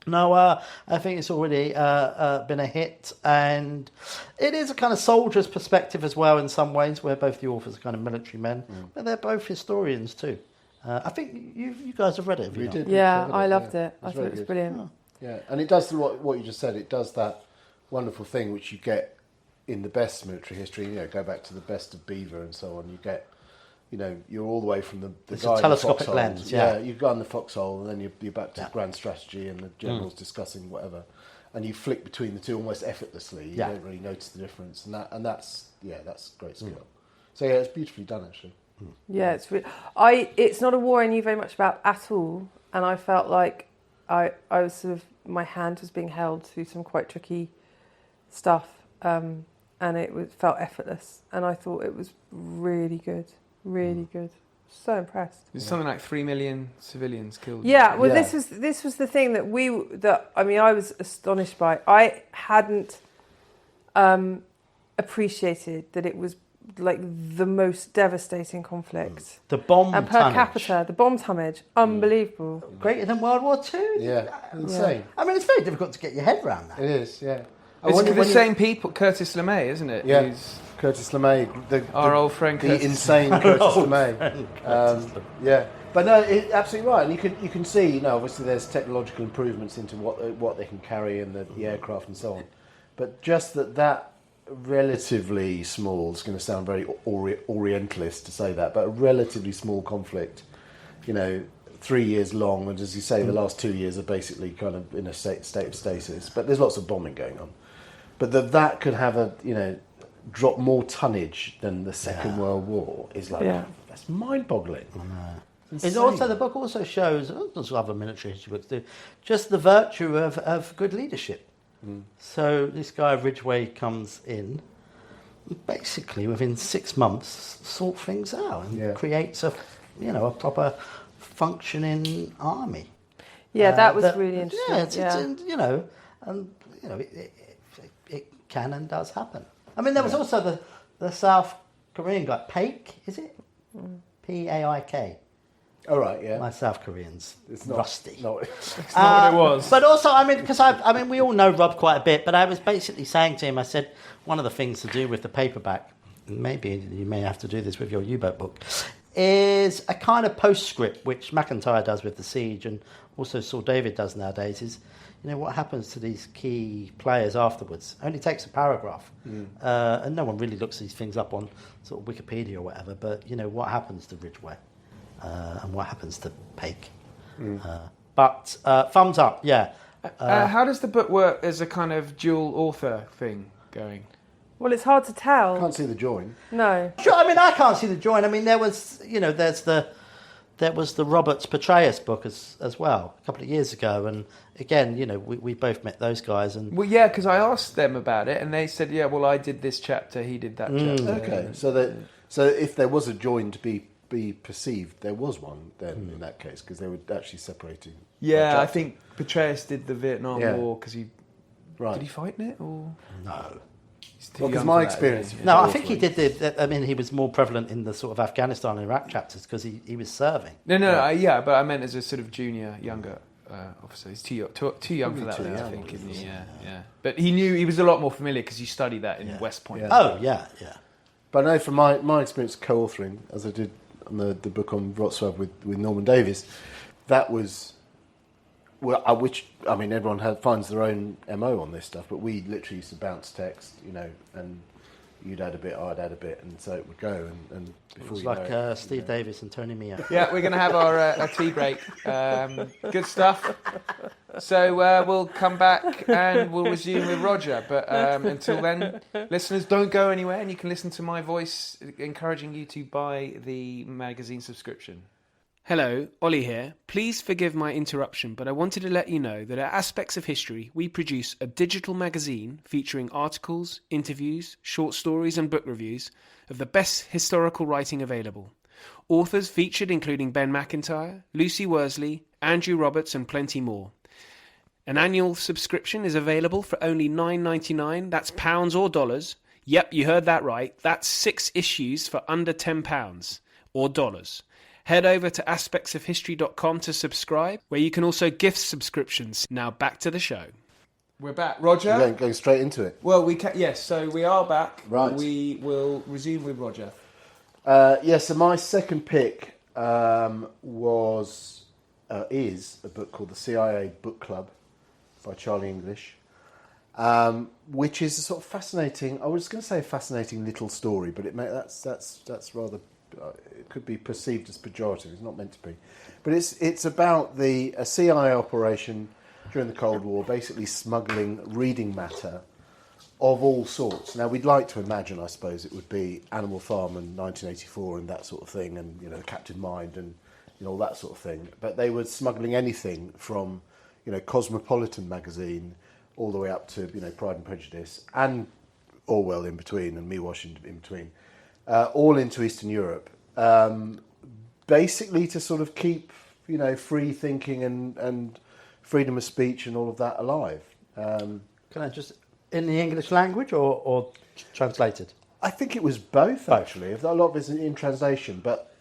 no, I think it's already been a hit, and it is a kind of soldier's perspective as well in some ways, where both the authors are kind of military men, but they're both historians too. I think you guys have read it, have you? We did. Yeah, I loved it. I thought it was brilliant. Oh. Yeah, and it does what you just said. It does that wonderful thing which you get in the best military history. Go back to the Best of Beaver and so on. You get, you're all the way from the it's guy a telescopic in the lens. Yeah, you go in the foxhole, and then you're back to grand strategy, and the general's discussing whatever, and you flick between the two almost effortlessly. You don't really notice the difference, and that's great skill. So yeah, it's beautifully done, actually. Yeah, it's not a war I knew very much about at all, and I felt like I was sort of, my hand was being held through some quite tricky stuff, and felt effortless, and I thought it was really good. Really good. So impressed. There's something like 3 million civilians killed. Yeah, well, this was the thing that I was astonished by. I hadn't appreciated that it was like the most devastating conflict. The bomb and per capita, the bomb tonnage, unbelievable. Greater than World War II. Yeah, insane. I mean, it's very difficult to get your head around that. It is. Yeah. It's the same people, Curtis LeMay, isn't it? Yeah. Curtis LeMay, our old friend, the insane Curtis LeMay. Yeah, but no, absolutely right. And you can see, obviously there's technological improvements into what they can carry in the aircraft and so on. But just that relatively small, it's going to sound very Orientalist to say that, but a relatively small conflict, 3 years long, and as you say, the last 2 years are basically kind of in a state of stasis. But there's lots of bombing going on. But that could have drop more tonnage than the Second World War is that's mind-boggling. It's also, the book also shows, as other military history books do, just the virtue of good leadership. So this guy Ridgway comes in, basically within 6 months, sort things out and creates a proper functioning army. Yeah, that was really interesting. It can and does happen. I mean, there was also the South Korean guy, Paik, is it? Paik. Oh, right, yeah. My South Korean's rusty. No, it's not what it was. But also, I mean, because we all know Rob quite a bit, but I was basically saying to him, I said, one of the things to do with the paperback, and maybe you may have to do this with your U-boat book, is a kind of postscript, which McIntyre does with The Siege, and also Saul David does nowadays, is what happens to these key players afterwards? Only takes a paragraph, and no one really looks these things up on sort of Wikipedia or whatever. But what happens to Ridgway, and what happens to Pake? But thumbs up, yeah. How does the book work as a kind of dual author thing going? Well, it's hard to tell. Can't see the join. No. Sure, I can't see the join. There was, there was the Roberts Petraeus book as well a couple of years ago, and again, we both met those guys, and Well, yeah, because I asked them about it, and they said, yeah, well, I did this chapter, he did that chapter. Okay, so if there was a join to be perceived, there was one then in that case, because they were actually separating. Yeah, I think Petraeus did the Vietnam Yeah. War because he Right. did he fight in it or no. he's too Because young my for that, experience. isn't he? No, I think he did he was more prevalent in the sort of Afghanistan and Iraq chapters because he was serving. No, yeah, but I meant as a sort of junior, younger officer. He's too young for that, too then, I young, think, isn't he? wasn't Yeah. But he was a lot more familiar because you studied that in Yeah. West Point. Yeah. Oh, yeah. But I know from my experience co-authoring, as I did on the book on Wrocław with Norman Davies, that was, which, everyone finds their own MO on this stuff, but we literally used to bounce text, and you'd add a bit, I'd add a bit, and so it would go, and It before was you like know it, Steve Davis and Tony Mia. Yeah, we're going to have our tea break. Good stuff. So we'll come back and we'll resume with Roger. But until then, listeners, don't go anywhere, and you can listen to my voice encouraging you to buy the magazine subscription. Hello, Ollie here. Please forgive my interruption, but I wanted to let you know that at Aspects of History, we produce a digital magazine featuring articles, interviews, short stories and book reviews of the best historical writing available. Authors featured including Ben Macintyre, Lucy Worsley, Andrew Roberts and plenty more. An annual subscription is available for only $9.99, that's pounds or dollars. Yep, you heard that right. That's 6 issues for under £10 or dollars. Head over to aspectsofhistory.com to subscribe, where you can also gift subscriptions. Now back to the show. We're back. Roger? going straight into it. Well, yes, so we are back. Right. We will resume with Roger. So my second pick is a book called The CIA Book Club by Charlie English, which is a sort of fascinating, I was going to say a fascinating little story, but that's rather, it could be perceived as pejorative. It's not meant to be. But it's about a CIA operation during the Cold War, basically smuggling reading matter of all sorts. Now, we'd like to imagine, I suppose, it would be Animal Farm and 1984 and that sort of thing, and the Captain Mind and all that sort of thing. But they were smuggling anything from Cosmopolitan magazine all the way up to Pride and Prejudice and Orwell in between and Miłosz in between, all into Eastern Europe, basically to sort of keep free thinking and freedom of speech and all of that alive. Can I just, in the English language or translated? I think it was both, actually. A lot of it's in translation, but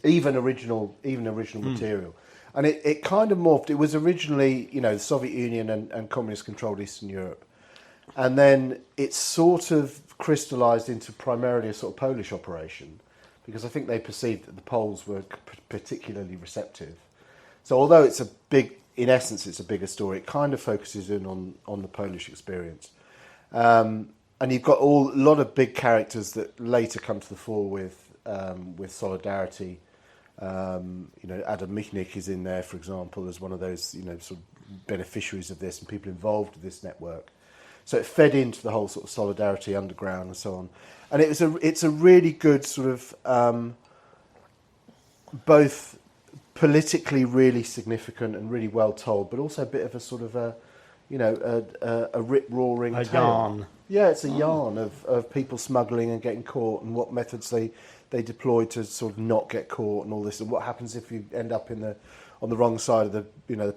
even original material. And it kind of morphed. It was originally, the Soviet Union and communist-controlled Eastern Europe. And then it sort of crystallised into primarily a sort of Polish operation, because I think they perceived that the Poles were particularly receptive. So although it's in essence, it's a bigger story, it kind of focuses in on the Polish experience. And you've got a lot of big characters that later come to the fore with Solidarity. Adam Michnik is in there, for example, as one of those sort of beneficiaries of this and people involved with this network. So it fed into the whole sort of Solidarity underground and so on. And it's a really good sort of both politically really significant and really well told, but also a bit of a sort of a rip-roaring tale. Yarn. Yeah, it's a yarn of people smuggling and getting caught and what methods they deploy to sort of not get caught and all this, and what happens if you end up on the wrong side of the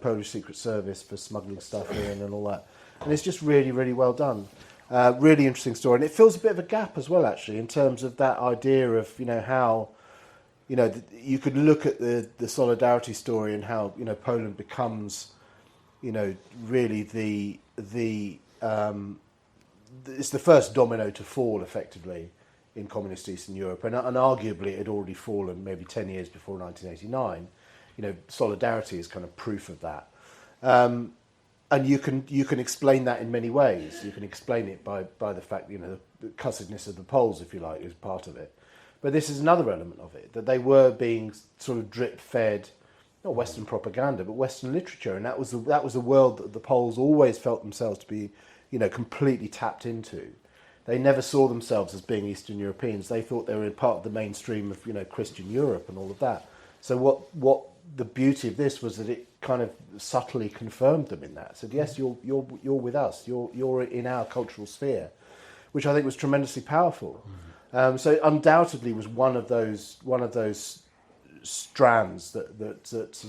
Polish Secret Service for smuggling stuff in and all that. And it's just really, really well done. Really interesting story, and it fills a bit of a gap as well, actually, in terms of that idea of how you could look at the Solidarity story and how Poland becomes really it's the first domino to fall effectively in communist Eastern Europe, and arguably it had already fallen maybe 10 years before 1989. Solidarity is kind of proof of that. and you can explain that in many ways. You can explain it by the fact, the cussedness of the Poles, if you like, is part of it. But this is another element of it, that they were being sort of drip-fed, not Western propaganda, but Western literature, and that was a world that the Poles always felt themselves to be, completely tapped into. They never saw themselves as being Eastern Europeans. They thought they were part of the mainstream of, Christian Europe and all of that. So what the beauty of this was that it kind of subtly confirmed them in that. Said, yes, you're with us. You're in our cultural sphere, which I think was tremendously powerful. So undoubtedly was one of those strands that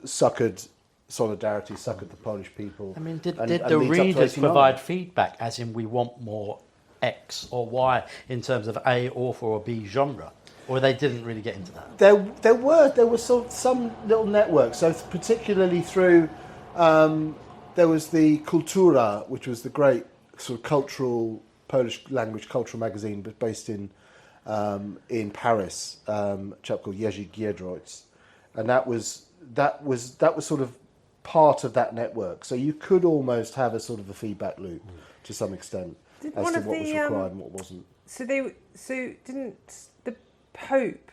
succored solidarity, succored the Polish people. I mean, did and the leads up to readers 89. provide feedback, as in we want more X or Y in terms of A author or B genre, or they didn't really get into that? There were sort of some little networks. So particularly through there was the Kultura, which was the great sort of cultural Polish language cultural magazine, but based in Paris, a chap called Jerzy Giedroyc, and that was sort of part of that network. So you could almost have a sort of a feedback loop to some extent as to what was required and what wasn't. So didn't the Pope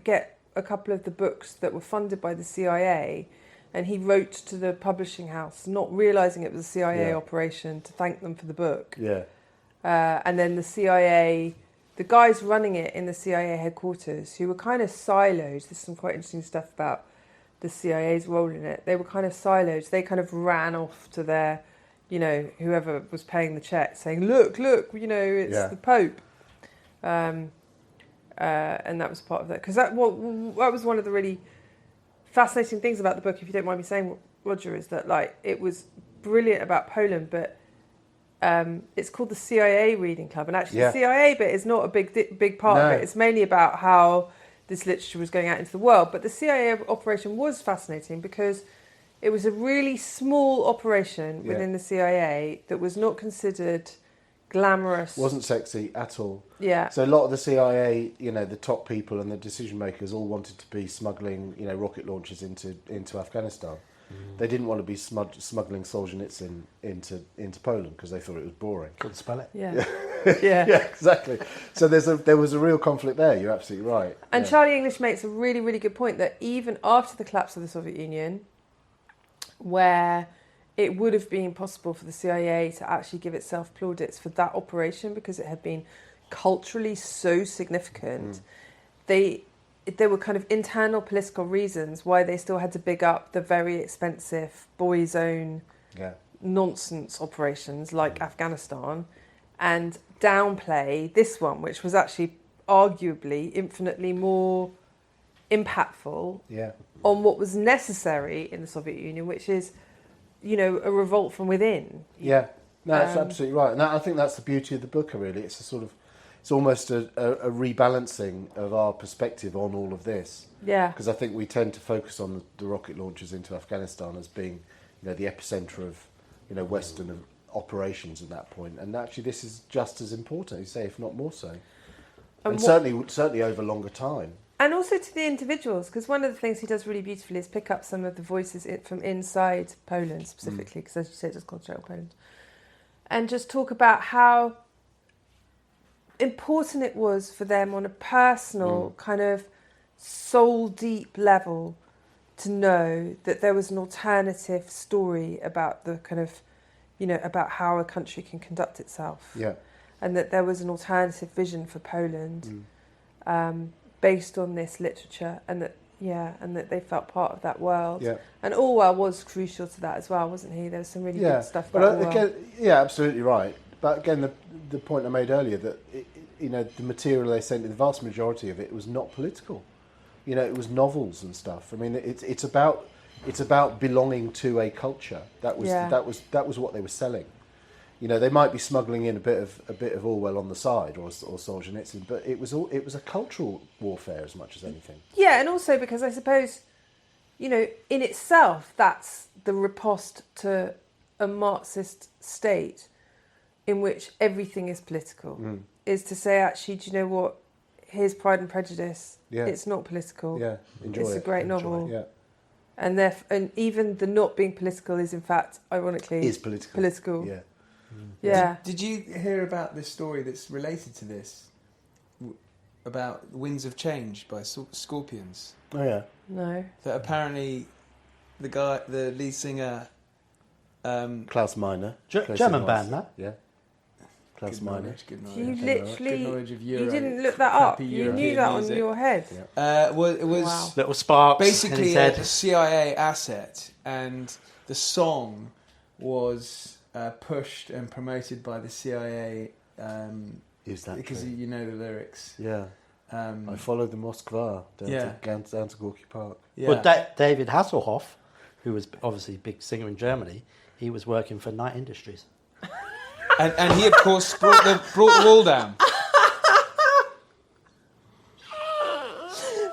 get a couple of the books that were funded by the CIA, and he wrote to the publishing house, not realising it was a CIA operation, to thank them for the book. Yeah. And then the CIA, the guys running it in the CIA headquarters, who were kind of siloed, there's some quite interesting stuff about the CIA's role in it. They were kind of siloed. They kind of ran off to their, whoever was paying the check, saying, look, it's the Pope. And that was part of that. Because that was one of the really fascinating things about the book, if you don't mind me saying, Roger, is that it was brilliant about Poland, but it's called the CIA Reading Club, and actually the CIA bit is not a big part of it. It's mainly about how this literature was going out into the world. But the CIA operation was fascinating because it was a really small operation within the CIA that was not considered glamorous. Wasn't sexy at all. Yeah. So a lot of the CIA, the top people and the decision makers all wanted to be smuggling, rocket launches into Afghanistan. They didn't want to be smuggling Solzhenitsyn into Poland because they thought it was boring. Couldn't spell it. Yeah. Yeah, exactly. So there was a real conflict there. You're absolutely right. And Charlie English makes a really, really good point that even after the collapse of the Soviet Union, where it would have been possible for the CIA to actually give itself plaudits for that operation because it had been culturally so significant, there were kind of internal political reasons why they still had to big up the very expensive boys' own nonsense operations like Afghanistan and downplay this one, which was actually arguably infinitely more impactful on what was necessary in the Soviet Union, which is, a revolt from within. Yeah, no, that's absolutely right. And I think that's the beauty of the book, really. It's it's almost a rebalancing of our perspective on all of this. Yeah. Because I think we tend to focus on the rocket launches into Afghanistan as being, the epicenter of, Western operations at that point. And actually, this is just as important, you say, if not more so. And certainly over longer time. And also to the individuals, because one of the things he does really beautifully is pick up some of the voices from inside Poland specifically, because as you said, it's concentrate on Poland, and just talk about how important it was for them on a personal kind of soul deep level to know that there was an alternative story about the kind of, about how a country can conduct itself. Yeah. And that there was an alternative vision for Poland based on this literature, and that they felt part of that world. Yeah. And Orwell was crucial to that as well, wasn't he? There was some really good stuff about Orwell. Again, absolutely right. But again, the point I made earlier that the material they sent, the vast majority of it was not political. It was novels and stuff. I mean, it's about belonging to a culture. That was what they were selling. They might be smuggling in a bit of Orwell on the side or Solzhenitsyn, but it was a cultural warfare as much as anything. Yeah, and also because I suppose, in itself, that's the riposte to a Marxist state in which everything is political, is to say, actually, do you know what? Here's Pride and Prejudice. Yeah. It's not political. Yeah, enjoy it's it. a great novel. Yeah. and even the not being political is in fact, ironically, Is political. Political. Yeah. Yeah. Did you hear about this story that's related to this? About Winds of Change by Scorpions? Oh yeah. No. That apparently the lead singer... Klaus Meine. German band, no? Yeah. Klaus Good Meine. knowledge, good knowledge. You Good literally, Good knowledge of you Euro- didn't look that up. crappy You knew European that music. on your head. Yeah. Well, it was Wow. Little sparks in basically his a head. CIA asset, and the song was pushed and promoted by the CIA Is that because true? you know the lyrics. Yeah. Um, I followed the Moskva Yeah. down to Gorky Park. yeah. Well, David Hasselhoff, who was obviously a big singer in Germany, he was working for Knight Industries. and he of course brought the wall down.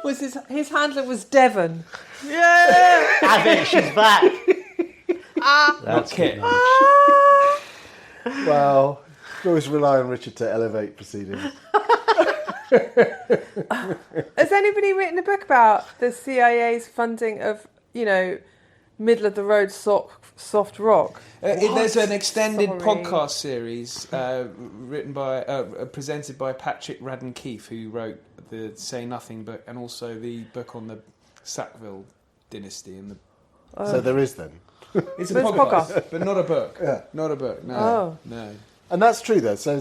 Was his handler was Devon. I think she's back. That's Kit. good knowledge. Wow. You always rely on Richard to elevate proceedings. Has anybody written a book about the CIA's funding of, middle of the road soft rock? There's an extended Sorry. podcast series written by presented by Patrick Radden Keefe, who wrote the Say Nothing book and also the book on the Sackville dynasty. And So there is then. it's a But it's podcast, but not a book. Yeah. Not a book. No, Oh. no. And that's true though. So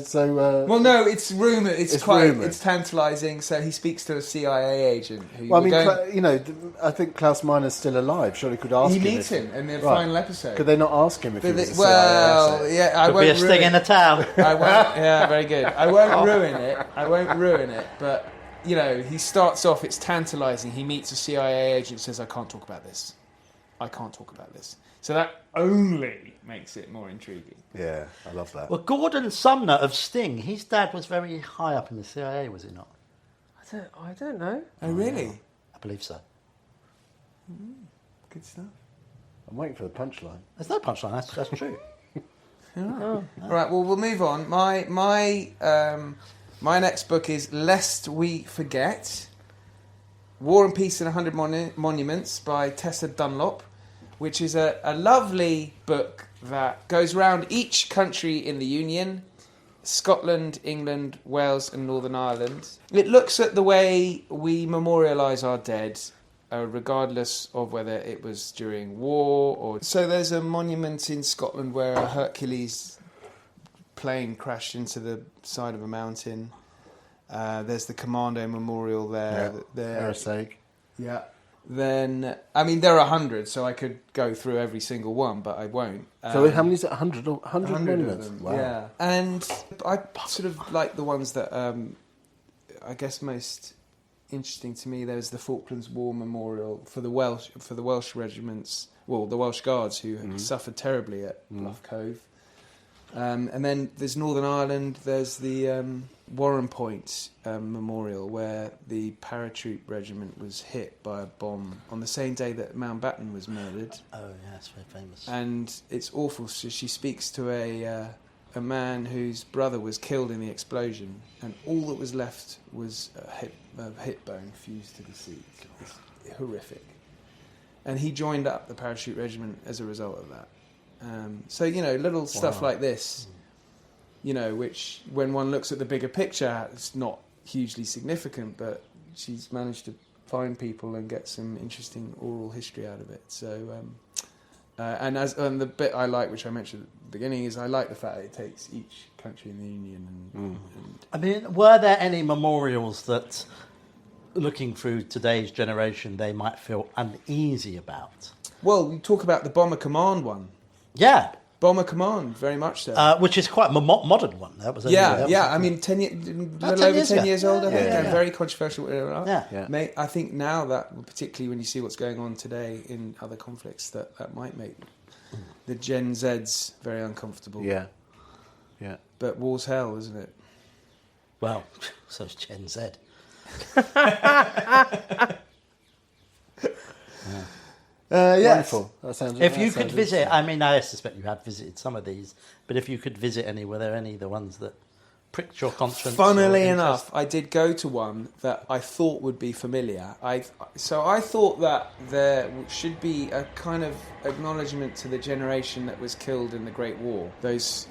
Well, no, it's rumoured. It's Quite. rumoured. It's tantalising. So he speaks to a CIA agent who. well, I mean, going, I think Klaus Miner's still alive. Surely could ask he him. meets if- him in the Right. final episode. Could they not ask him if he But was they- a CIA well, asset? yeah, I Could won't be a sting ruin in the towel. I won't. Yeah, very good. I won't ruin it. I won't ruin it. But he starts off. It's tantalising. He meets a CIA agent. Says, "I can't talk about this. I can't talk about this." So that only makes it more intriguing. Yeah, I love that. Well, Gordon Sumner of Sting, his dad was very high up in the CIA, was he not? I don't know. Oh, really? I believe so. Good stuff. I'm waiting for the punchline. There's no punchline, that's true. All right. Well, we'll move on. My next book is Lest We Forget: War and Peace in 100 Monuments by Tessa Dunlop, which is a lovely book that goes around each country in the Union: Scotland, England, Wales and Northern Ireland. It looks at the way we memorialise our dead, regardless of whether it was during war or... So there's a monument in Scotland where a Hercules plane crashed into the side of a mountain. There's the Commando Memorial there. Eroseg. Yeah. Then, I mean, there are 100, so I could go through every single one, but I won't. So how many is it? 100 100 monuments? of them, Wow. yeah. And I sort of like the ones that I guess most interesting to me. There's the Falklands War Memorial for the Welsh regiments, well, the Welsh Guards who suffered terribly at Bluff Cove. And then there's Northern Ireland. There's the Warren Point Memorial, where the paratroop regiment was hit by a bomb on the same day that Mountbatten was murdered. Oh, yeah, it's very famous. And it's awful. So she speaks to a man whose brother was killed in the explosion, and all that was left was a hip bone fused to the seat. It's horrific. And he joined up the parachute regiment as a result of that. So, little stuff like this, which when one looks at the bigger picture, it's not hugely significant, but she's managed to find people and get some interesting oral history out of it. So, and the bit I like, which I mentioned at the beginning, is I like the fact that it takes each country in the Union and I mean, were there any memorials that, looking through today's generation, they might feel uneasy about? well, we talk about the Bomber Command one. Yeah, Bomber Command, very much so. which is quite a modern one. That was only- that was- I mean, 10 years, a About little 10 over years 10 ago. years old, I think. Yeah. And very controversial. Yeah. Yeah. Mate, I think now that, particularly when you see what's going on today in other conflicts, that might make the Gen Zs very uncomfortable. Yeah. Yeah. But war's hell, isn't it? Well, so's Gen Z. Wonderful. That sounds. If that you sounds could visit, I mean, I suspect you have visited some of these, but if you could visit any, were there any of the ones that pricked your conscience. Funnily or enough, interest? I did go to one that I thought would be familiar. So I thought that there should be a kind of acknowledgement to the generation that was killed in the Great War. Those,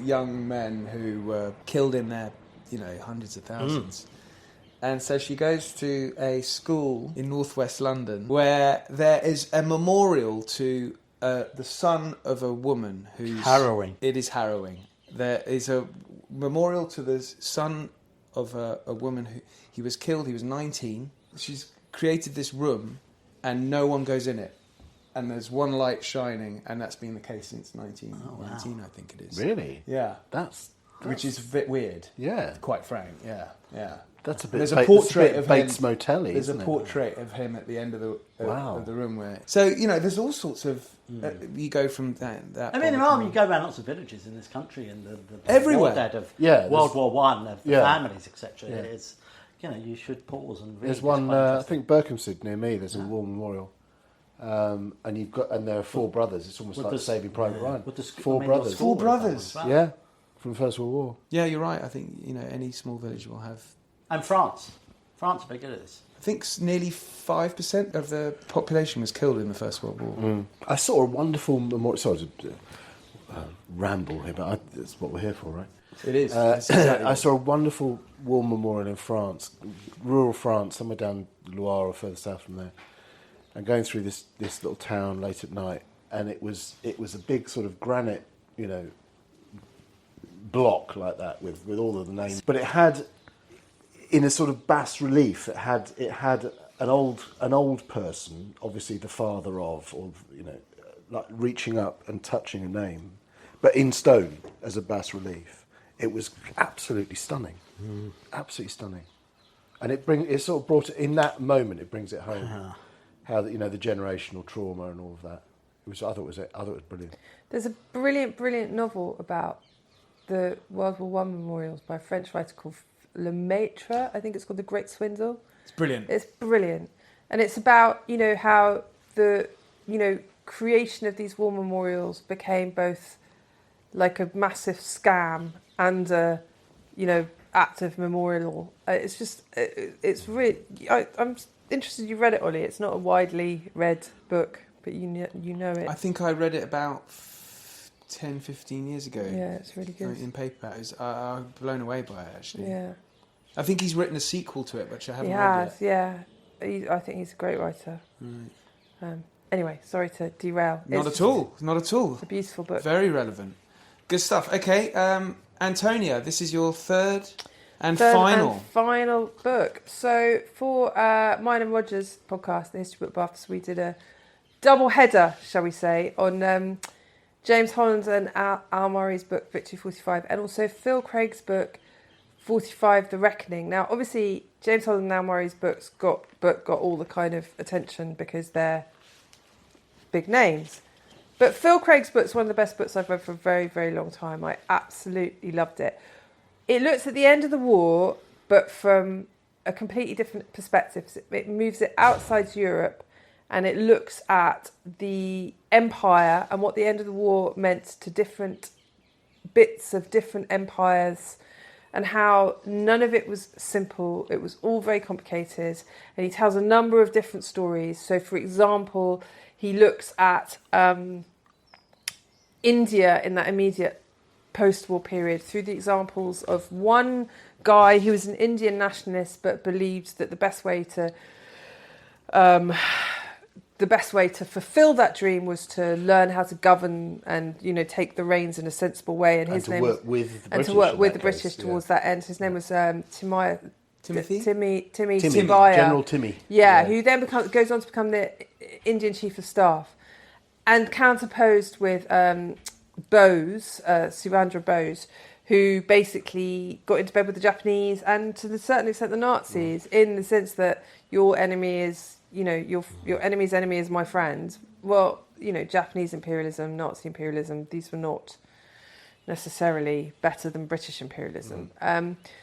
young men who were killed in their, hundreds of thousands. And so she goes to a school in northwest London where there is a memorial to the son of a woman who's... Harrowing. It is harrowing. There is a memorial to the son of a woman who... He was killed, he was 19. She's created this room and no one goes in it. And there's one light shining, and that's been the case since 1919, I think it is. Really? Yeah. That's Which is a bit weird. yeah. Quite frank, yeah. That's a bit. There's a portrait of Bates him. Motel-y, There's a isn't it? portrait of him at the end of the Wow. of the room where. So there's all sorts of. You go from that. I mean, you go around lots of villages in this country, and the Everywhere. war dead of Yeah, World War One, of the yeah. families, etc. Yeah. It's you should pause and read. There's It's one. quite I interesting. think Berkhamsted near me. There's a war memorial, and there are four brothers. It's almost With like the- Saving Private Ryan. with the Four brothers. Four brothers. Wow. Yeah, from the First World War. Yeah, you're right. I think any small village will have. And France are very good at this. I think nearly 5% of the population was killed in the First World War. I saw a wonderful memorial. Sorry to ramble here, but that's what we're here for, right? It is. That's exactly I what- saw a wonderful war memorial in France, rural France, somewhere down Loire or further south from there, and going through this little town late at night, and it was a big sort of granite, block like that with all of the names, but it had, in a sort of bas relief, it had an old person, obviously the father of, or like reaching up and touching a name, but in stone as a bas relief. It was absolutely stunning, absolutely stunning, and it sort of brought it in that moment. It brings it home, how the generational trauma and all of that. I thought it was brilliant. There's a brilliant novel about the World War One memorials by a French writer called Lemaitre. I think it's called The Great Swindle. It's brilliant. It's brilliant, and it's about how the creation of these war memorials became both like a massive scam and a active memorial. It's just it's really. I'm interested you read it, Ollie. It's not a widely read book, but you know it. I think I read it about 10, 15 years ago. Yeah, it's really good. In paperback. I'm blown away by it, actually. Yeah, I think he's written a sequel to it, which I haven't he read has. yet. Yeah, I think he's a great writer. Right. Anyway, sorry to derail. Not It's at all. Not at all. It's a beautiful book. Very relevant. Good stuff. Okay, Antonia, this is your third and Third final. and final book. So for mine and Roger's podcast, the History Book Buffs, we did a double header, shall we say, on James Holland and Al Murray's book Victory 45, and also Phil Craig's book 45, The Reckoning. Now, obviously, James Holland and Al Murray's book got all the kind of attention because they're big names. But Phil Craig's book's one of the best books I've read for a very, very long time. I absolutely loved it. It looks at the end of the war, but from a completely different perspective. It moves it outside Europe, and it looks at the empire and what the end of the war meant to different bits of different empires, and how none of it was simple. It was all very complicated, and he tells a number of different stories. So, for example, he looks at India in that immediate post-war period through the examples of one guy who was an Indian nationalist but believed that the best way to fulfill that dream was to learn how to govern and take the reins in a sensible way. And his to name work with the and British to work in with that the British case, towards that end. His name was Timmy Timmy, Tibaya. General Timmy. Yeah, who then goes on to become the Indian Chief of Staff, and counterposed with Bose, Subhandra Bose, who basically got into bed with the Japanese and to a certain extent the Nazis, in the sense that your enemy is, your enemy's enemy is my friend. Well, Japanese imperialism, Nazi imperialism, these were not necessarily better than British imperialism.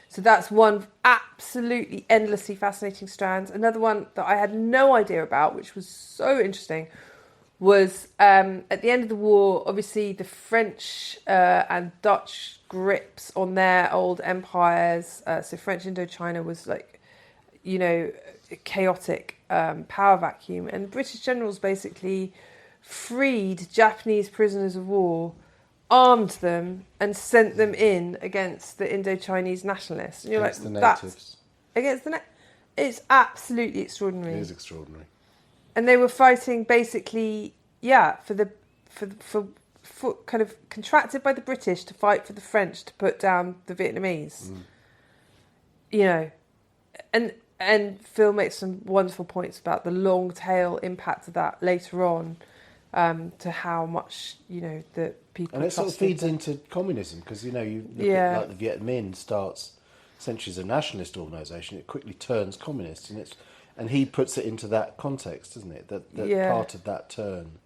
So that's one absolutely endlessly fascinating strand. Another one that I had no idea about, which was so interesting, was at the end of the war, obviously the French and Dutch grips on their old empires. So French Indochina was like, you know, a chaotic power vacuum, and British generals basically freed Japanese prisoners of war, armed them, and sent them in against the Indochinese nationalists. And you're Against like, the that's natives. against the it's absolutely extraordinary. It is extraordinary. And they were fighting basically, for kind of contracted by the British to fight for the French to put down the Vietnamese. You know, and Phil makes some wonderful points about the long tail impact of that later on, to how much, you know, the people. And it sort of trusted feeds them. into communism, because, you know, you look Yeah. at, like, the Viet Minh starts essentially as a nationalist organisation. It quickly turns communist, and he puts it into that context, doesn't it? That Yeah. part of that turn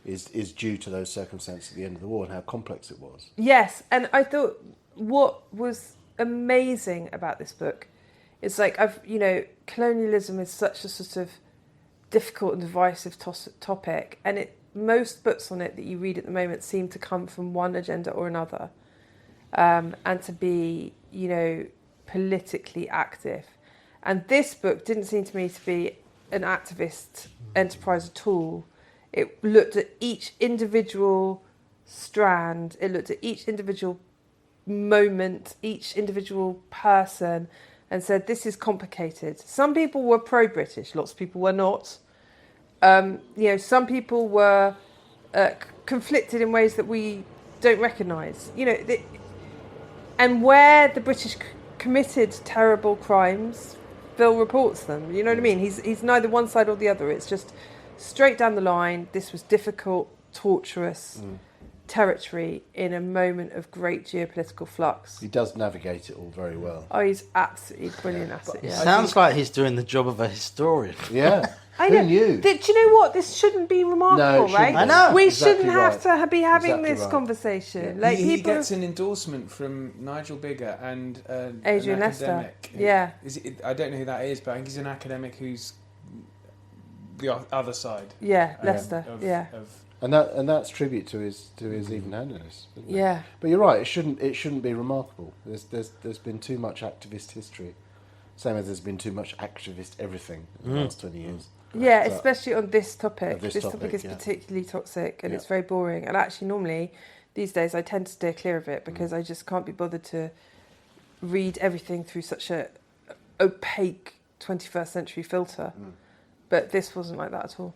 is due to those circumstances at the end of the war and how complex it was. Yes, and I thought what was amazing about this book is, like, colonialism is such a sort of difficult and divisive topic, and most books on it that you read at the moment seem to come from one agenda or another, and to be, you know, politically active. And this book didn't seem to me to be an activist enterprise at all. It looked at each individual strand, it looked at each individual moment, each individual person, and said, this is complicated. Some people were pro-British, lots of people were not. You know, some people were conflicted in ways that we don't recognise. You know, and where the British committed terrible crimes, Phil reports them. You know what I mean? He's neither one side or the other. It's just straight down the line. This was difficult, torturous territory in a moment of great geopolitical flux. He does navigate it all very well. Oh, he's absolutely brilliant at it. Yeah. Sounds like he's doing the job of a historian. Yeah. I Who know. knew? Do you know what? This shouldn't be remarkable, No, it shouldn't right? be. I know. We Exactly shouldn't right. have to be having Exactly this right. conversation. Yeah. Like he people. gets an endorsement from Nigel Bigger and Adrian an Lester. academic. Yeah. I don't know who that is, but I think he's an academic who's the other side. Yeah, Leicester. Of, Yeah. And that's tribute to his even-handedness. isn't it? Yeah. But you're right. It shouldn't be remarkable. There's been too much activist history, same as there's been too much activist everything in the last 20 years. Yeah, So- especially on this topic. Of this This topic topic, is yeah. particularly toxic and Yeah. it's very boring. And actually, normally, these days, I tend to steer clear of it because I just can't be bothered to read everything through such a opaque 21st century filter. But this wasn't like that at all.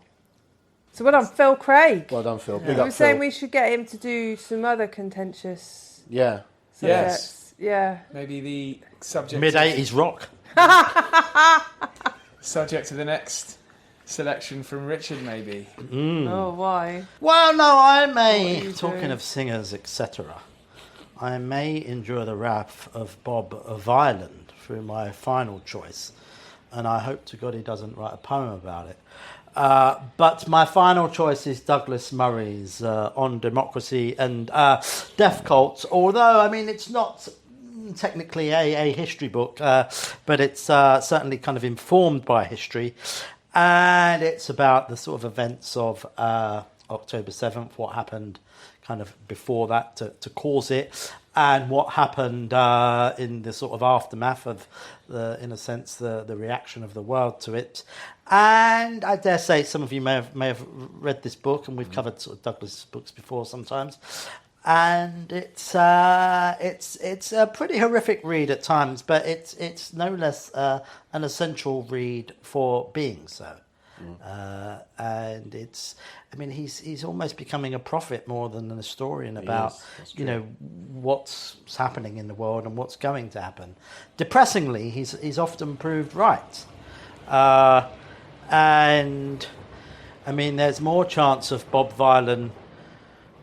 So well done, Phil Craig. Well done, Phil. Big We up, were saying Phil. we should get him to do some other contentious Yeah. subjects. Yeah. Maybe the subject Mid-80s rock. subject to the next selection from Richard, maybe. Oh, why? Well, no, I What are may, you talking doing? of singers, etc., I may enjoy the wrath of Bob Vyland through my final choice, and I hope to God he doesn't write a poem about it. But my final choice is Douglas Murray's On Democracy and Death Cult, although, I mean, it's not technically a history book, but it's certainly kind of informed by history. And it's about the sort of events of October 7th, what happened kind of before that to cause it, and what happened in the sort of aftermath of, in a sense, the reaction of the world to it. And I dare say some of you may have read this book, and we've covered sort of Douglas books before sometimes. And it's a pretty horrific read at times, but it's no less an essential read for being so. And he's almost becoming a prophet more than an historian about what's happening in the world and what's going to happen. Depressingly, he's often proved right. And I mean, there's more chance of Bob Vyland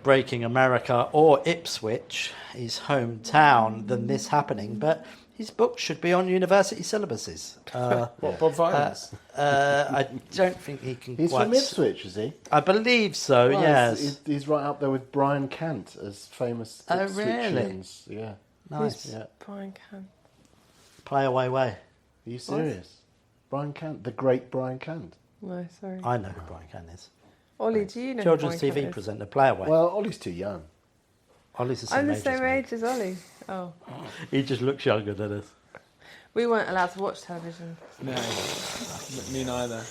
breaking America or Ipswich, his hometown, than this happening. But his books should be on university syllabuses. What, Bob Vyland's? I don't think he can He's quite... from Ipswich, is he? I believe so, Well, yes. He's right up there with Brian Cant as famous Oh, really? Ipswichians. Yeah. Nice. Yeah. Brian Can. Play away way. Are you serious? Brian Cant, the great Brian Cant. No, sorry. I know who Brian Can is. Ollie, do you know Children's who Brian TV Can is? presenter, Play away. Well, Ollie's too young. Ollie's the same I'm the age as same me. age as Ollie. Oh, He just looks younger than us. we weren't allowed to watch television. No, me neither.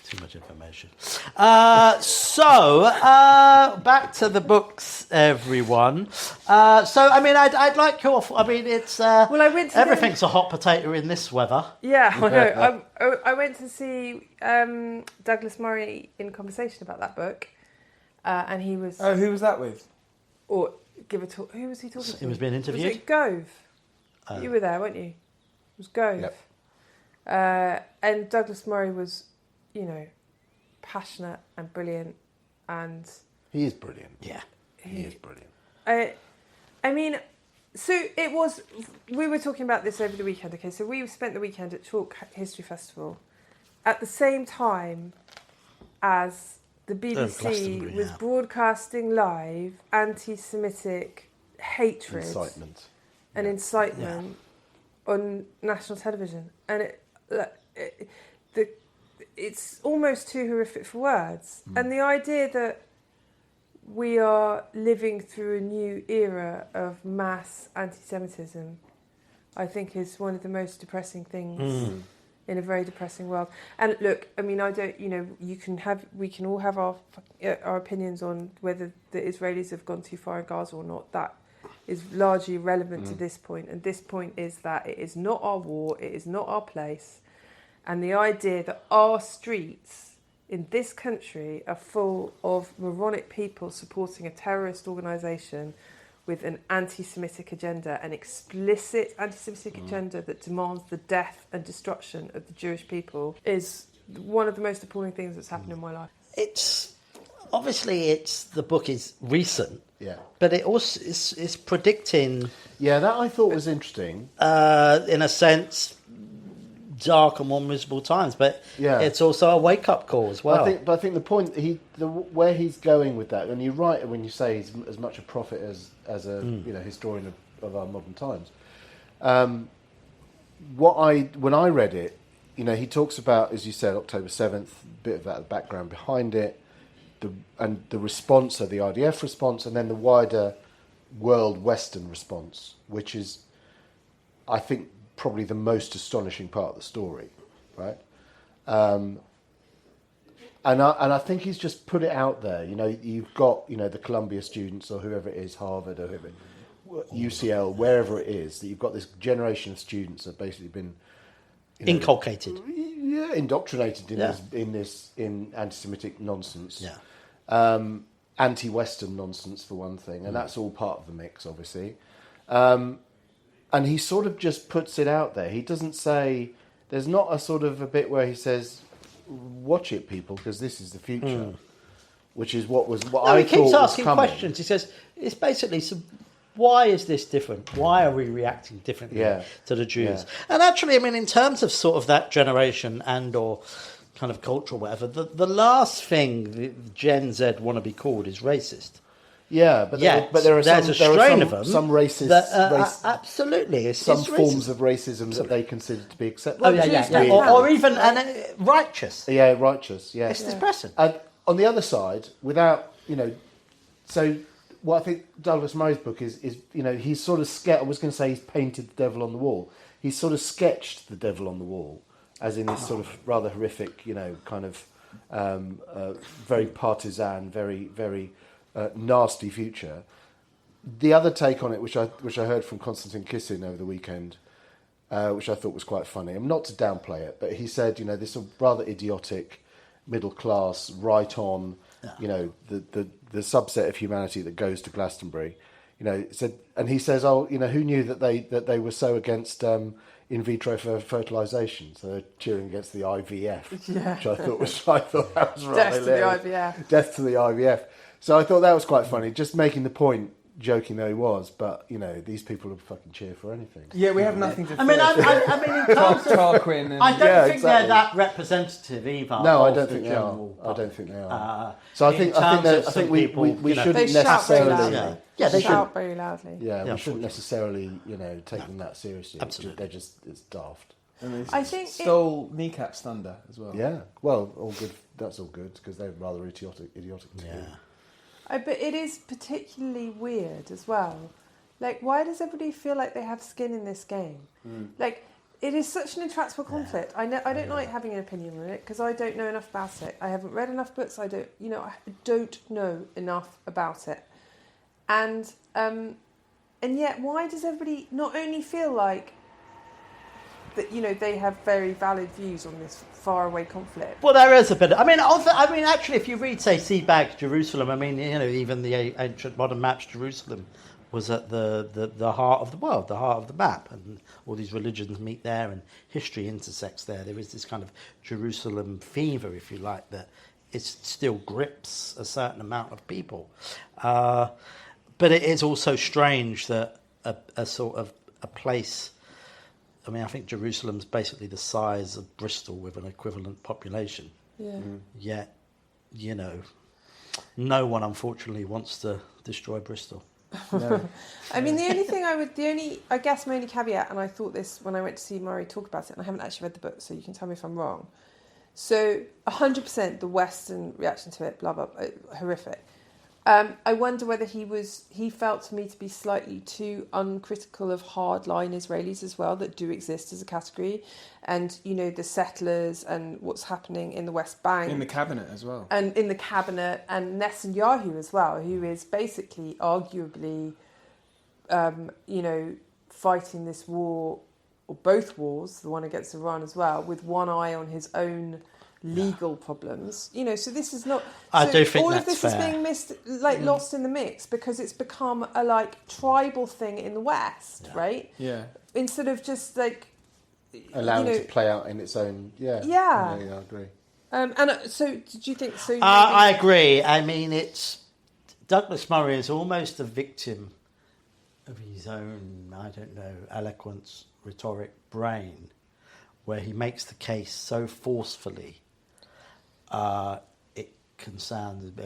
Too much information. Back to the books, everyone. I mean, I'd like your. I mean, it's. Well, I went to everything's a hot potato in this weather. Yeah, I know. I went to see Douglas Murray in conversation about that book, and he was. Oh, who was that with? Or give a talk. Who was he talking to? He was being interviewed. Was it Gove? You were there, weren't you? It was Gove. Yep. And Douglas Murray was, you know, passionate and brilliant, and He is brilliant. Yeah. He is brilliant. I mean, so it was. We were talking about this over the weekend. Okay, so we spent the weekend at Chalk History Festival, at the same time as the BBC Glastonbury, was yeah. broadcasting live anti-Semitic hatred and incitement on national television, and it's almost too horrific for words. And the idea that we are living through a new era of mass anti-Semitism, I think, is one of the most depressing things in a very depressing world. And look, I mean, I don't, you know, we can all have our opinions on whether the Israelis have gone too far in Gaza or not. That is largely relevant to this point. And this point is that it is not our war, it is not our place. And the idea that our streets in this country are full of moronic people supporting a terrorist organisation with an anti-Semitic agenda, an explicit anti-Semitic agenda that demands the death and destruction of the Jewish people, is one of the most appalling things that's happened in my life. It's obviously the book is recent, Yeah. but it also is predicting, Yeah, that I thought was interesting. in a sense, dark and more miserable times. But Yeah. it's also a wake up call as well. I think the point where he's going with that, and you're right when you say he's as much a prophet as a historian of our modern times. When I read it, you know, he talks about, as you said, October 7th, a bit of that background behind it, the response, so the IDF response, and then the wider world Western response, which is, I think, probably the most astonishing part of the story, right? And I think he's just put it out there. You know, you've got, you know, the Columbia students or whoever it is, Harvard or whoever, UCL, wherever it is, that you've got this generation of students that have basically been, you know, Inculcated. yeah, indoctrinated in anti-Semitic nonsense. Yeah. Anti-Western nonsense for one thing, and that's all part of the mix, obviously. And he sort of just puts it out there. He doesn't say, there's not a sort of a bit where he says, watch it, people, because this is the future, which is what I He thought keeps was asking coming. questions. He says, it's basically, so why is this different? Why are we reacting differently to the Jews? Yeah. And actually, I mean, in terms of sort of that generation and or kind of culture or whatever, the last thing the Gen Z want to be called is racist. Yeah, but Yeah, there are there's some racist, absolutely, it's some it's forms racist. of racism that they consider to be acceptable. Oh yeah, or even righteous. Yeah, righteous. Yeah, It's depressing. And on the other side, without, you know, so what I think Douglas Murray's book is you know, he's sort of I was going to say he's painted the devil on the wall. He's sort of sketched the devil on the wall, as in this sort of rather horrific, you know, kind of very partisan, very very nasty future. The other take on it, which I heard from Konstantin Kisin over the weekend, which I thought was quite funny. I'm not to downplay it, but he said, you know, this rather idiotic, middle class, right on, you know, the subset of humanity that goes to Glastonbury, you know, said, and he says, oh, you know, who knew that they were so against in vitro fertilisation, so they're cheering against the IVF, which I thought that was right. Death to the IVF. Death to the IVF. So I thought that was quite funny, just making the point, joking though he was, but, you know, these people would fucking cheer for anything. Yeah, we have nothing to I mean, in terms of, Tarquin and I don't Yeah, think exactly. they're that representative either. No, I of don't the think they are. general I don't think they are. public. So I in think terms of I some think we people, you know, shouldn't They shout very necessarily. loudly. Yeah, they shout should. very loudly. Yeah, Yeah, we shouldn't necessarily, you know, take them that seriously. Absolutely. They're just, it's daft. and they I think stole Kneecap's thunder as well. Yeah, well, all good. That's all good because they're rather idiotic. To Yeah. do. But it is particularly weird as well Like, why does everybody feel like they have skin in this game? Like, it is such an intractable conflict. I don't like having an opinion on it because I don't know enough about it. I haven't read enough books. I don't know enough about it. And yet, why does everybody not only feel like that, they have very valid views on this faraway conflict? Well, there is a bit. Actually, if you read, say, Sebag's Jerusalem, even the ancient modern maps, Jerusalem was at the heart of the world, the heart of the map, and all these religions meet there, and history intersects there. There is this kind of Jerusalem fever, if you like, that it still grips a certain amount of people. But it is also strange that a sort of a place. I think Jerusalem's basically the size of Bristol with an equivalent population. Yeah. Yet, no one unfortunately wants to destroy Bristol. No. I mean, my only caveat, and I thought this when I went to see Murray talk about it, and I haven't actually read the book, so you can tell me if I'm wrong. So, 100% the Western reaction to it, blah, blah, blah, horrific. I wonder whether he felt to me to be slightly too uncritical of hardline Israelis as well, that do exist as a category. And, the settlers and what's happening in the West Bank. In the cabinet as well. And in the cabinet, and Netanyahu as well, who is basically, arguably, fighting this war, or both wars, the one against Iran as well, with one eye on his own legal problems, so this is not. I do think all that's of this fair. is being lost in the mix because it's become a tribal thing in the West, right? Yeah. Instead of just Allowing it to play out in its own. Yeah. Yeah. I agree. And so, did you think so? I agree. It's Douglas Murray is almost a victim of his own, eloquence, rhetoric brain, where he makes the case so forcefully. It can sound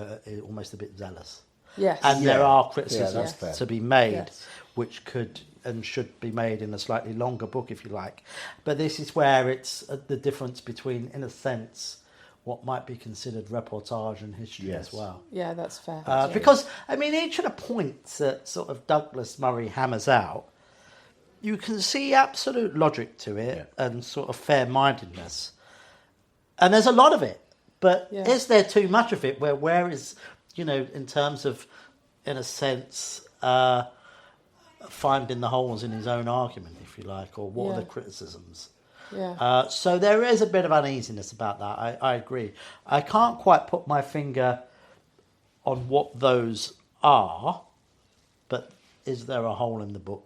almost a bit zealous. Yes. And there are that's criticisms fair. to be made, Yes. which could and should be made in a slightly longer book, if you like. But this is where it's the difference between, in a sense, what might be considered reportage and history Yes. as well. Yeah, that's fair. Because, each of the points that sort of Douglas Murray hammers out, you can see absolute logic to it and sort of fair-mindedness. And there's a lot of it. But is there too much of it? Where is, in terms of, in a sense, finding the holes in his own argument, if you like, or what are the criticisms? Yeah. So there is a bit of uneasiness about that. I agree. I can't quite put my finger on what those are, but is there a hole in the book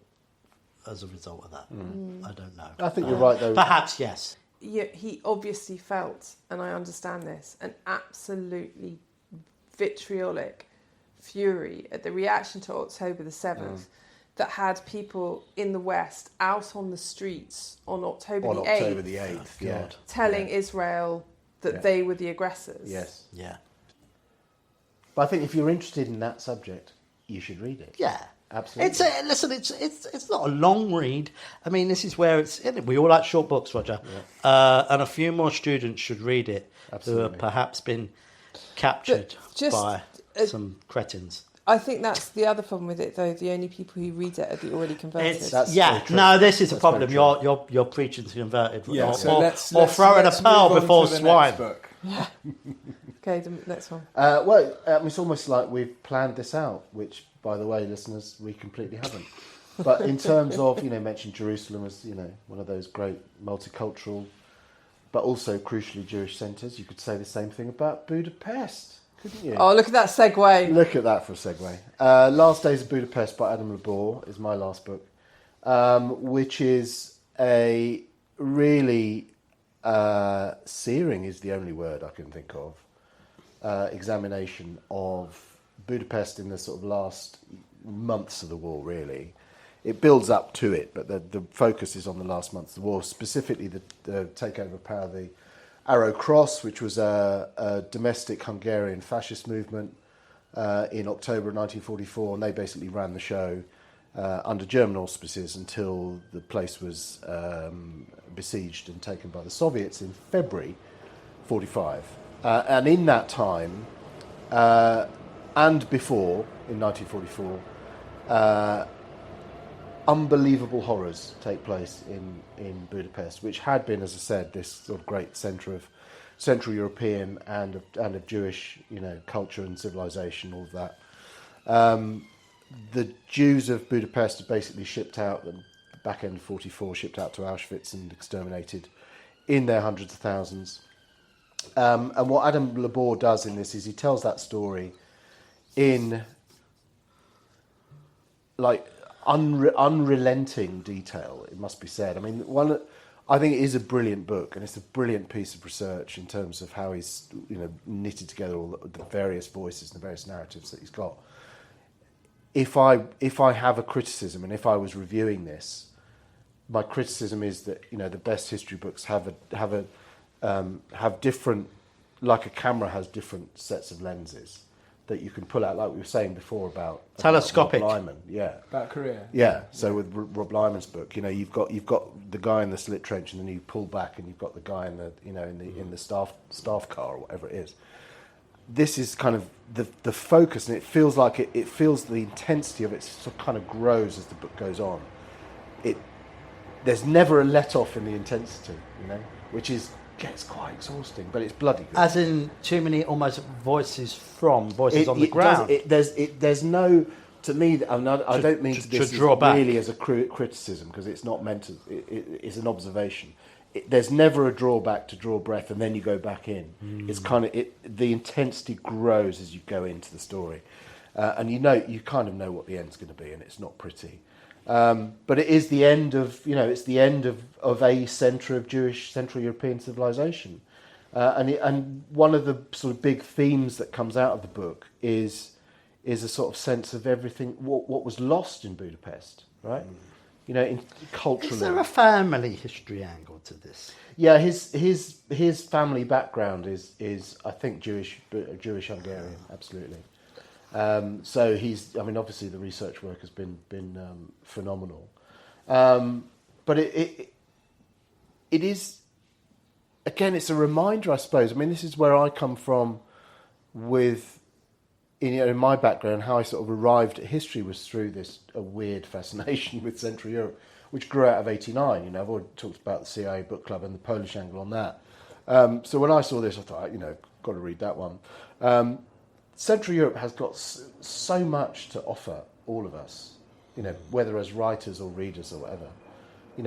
as a result of that? I don't know. I think you're right, though. Perhaps, yes. Yeah, he obviously felt, and I understand this, an absolutely vitriolic fury at the reaction to October the 7th that had people in the West out on the streets on October the 8th. October the 8th, yeah. Telling Israel that they were the aggressors. Yes. Yeah. But I think if you're interested in that subject, you should read it. Yeah. Absolutely. It's not a long read. This is where we all like short books, Roger. Yeah. And a few more students should read it who have perhaps been captured by some cretins. I think that's the other problem with it, though. The only people who read it are the already converted. This is a problem. You're preaching to converted. Yeah, let's throwing a pearl before swine. Yeah. Okay, the next one. It's almost like we've planned this out, which, by the way, listeners, we completely haven't. But in terms of, mentioned Jerusalem as, one of those great multicultural, but also crucially Jewish centres, you could say the same thing about Budapest, couldn't you? Oh, look at that segue. Look at that for a segue. Last Days of Budapest by Adam Labor is my last book, which is a really searing is the only word I can think of, examination of Budapest in the sort of last months of the war, really. It builds up to it, but the focus is on the last months of the war, specifically the takeover of power of the Arrow Cross, which was a domestic Hungarian fascist movement in October of 1944, and they basically ran the show under German auspices until the place was besieged and taken by the Soviets in February 1945. And in that time, and before, in 1944, unbelievable horrors take place in Budapest, which had been, as I said, this sort of great centre of Central European and of Jewish, culture and civilization, all of that. The Jews of Budapest are basically shipped out, the back end of 1944, shipped out to Auschwitz and exterminated in their hundreds of thousands. And what Adam Labor does in this is he tells that story in unrelenting detail, it must be said. I mean, I think it is a brilliant book, and it's a brilliant piece of research in terms of how he's knitted together all the various voices and the various narratives that he's got. If I have a criticism, and if I was reviewing this, my criticism is that the best history books have different, like a camera has different sets of lenses that you can pull out, like we were saying before about telescopic. Rob Lyman, About Korea. yeah. So with Rob Lyman's book, you've got the guy in the slit trench, and then you pull back, and you've got the guy in the in the staff car or whatever it is. This is kind of the focus, and it feels like it feels the intensity of it sort of kind of grows as the book goes on. There's never a let off in the intensity, which gets quite exhausting, but it's bloody good. As in too many almost voices on the ground. There's no, to me, I don't mean to draw back. Really as a criticism, because it's not meant to. It's an observation. There's never a drawback to draw breath and then you go back in. It's kind of the intensity grows as you go into the story, and you kind of know what the end's going to be, and it's not pretty. But it is the end of it's the end of a centre of Jewish Central European civilization, and one of the sort of big themes that comes out of the book is a sort of sense of everything what was lost in Budapest, right? Culturally. Is there a family history angle to this? Yeah, his family background is I think Jewish Hungarian, absolutely. So obviously the research work has been phenomenal, but it is, again, it's a reminder, I suppose. I mean, this is where I come from with, in my background, how I sort of arrived at history was through a weird fascination with Central Europe, which grew out of '89. I've already talked about the CIA book club and the Polish angle on that. So when I saw this, I thought, got to read that one. Central Europe has got so much to offer all of us, whether as writers or readers or whatever.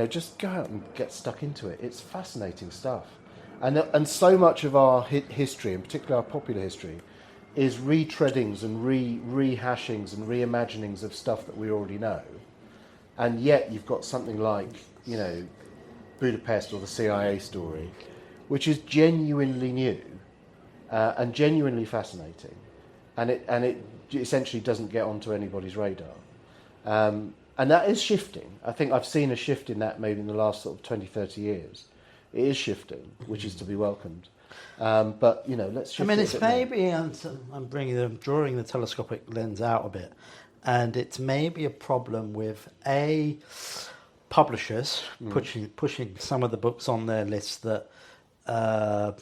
Just go out and get stuck into it. It's fascinating stuff. And so much of our history, in particular our popular history, is retreadings and rehashings and reimaginings of stuff that we already know. And yet you've got something like, Budapest or the CIA story, which is genuinely new and genuinely fascinating. And it essentially doesn't get onto anybody's radar. And that is shifting. I think I've seen a shift in that maybe in the last sort of 20, 30 years. It is shifting, which is to be welcomed. But, let's shift it. It's maybe, I'm drawing the telescopic lens out a bit, and it's maybe a problem with publishers pushing some of the books on their list that are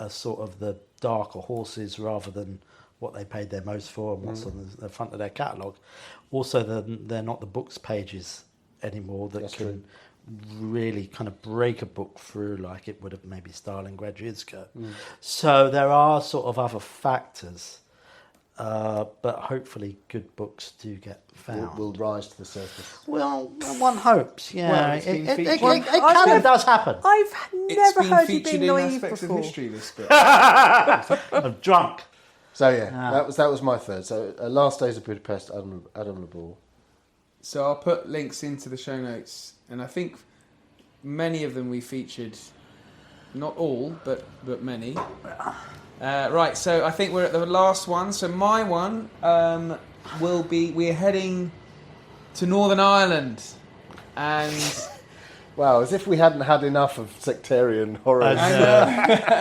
sort of the darker horses rather than what they paid their most for and what's on the front of their catalogue. Also, they're not the books pages anymore that That's can true. really kind of break a book through like it would have maybe Stalingrad years ago. So there are sort of other factors, but hopefully good books do get found. Will rise to the surface. Well, one hopes, yeah. Well, it's been featured. It kind of does happen. I've It's never been heard you featured being in naive aspects before. of history, this book. I'm drunk. So that was my third. So Last Days of Budapest, Adam Labor. So I'll put links into the show notes, and I think many of them we featured, not all, but many. Right, so I think we're at the last one. So my one will be, we're heading to Northern Ireland, and Wow, as if we hadn't had enough of sectarian horror.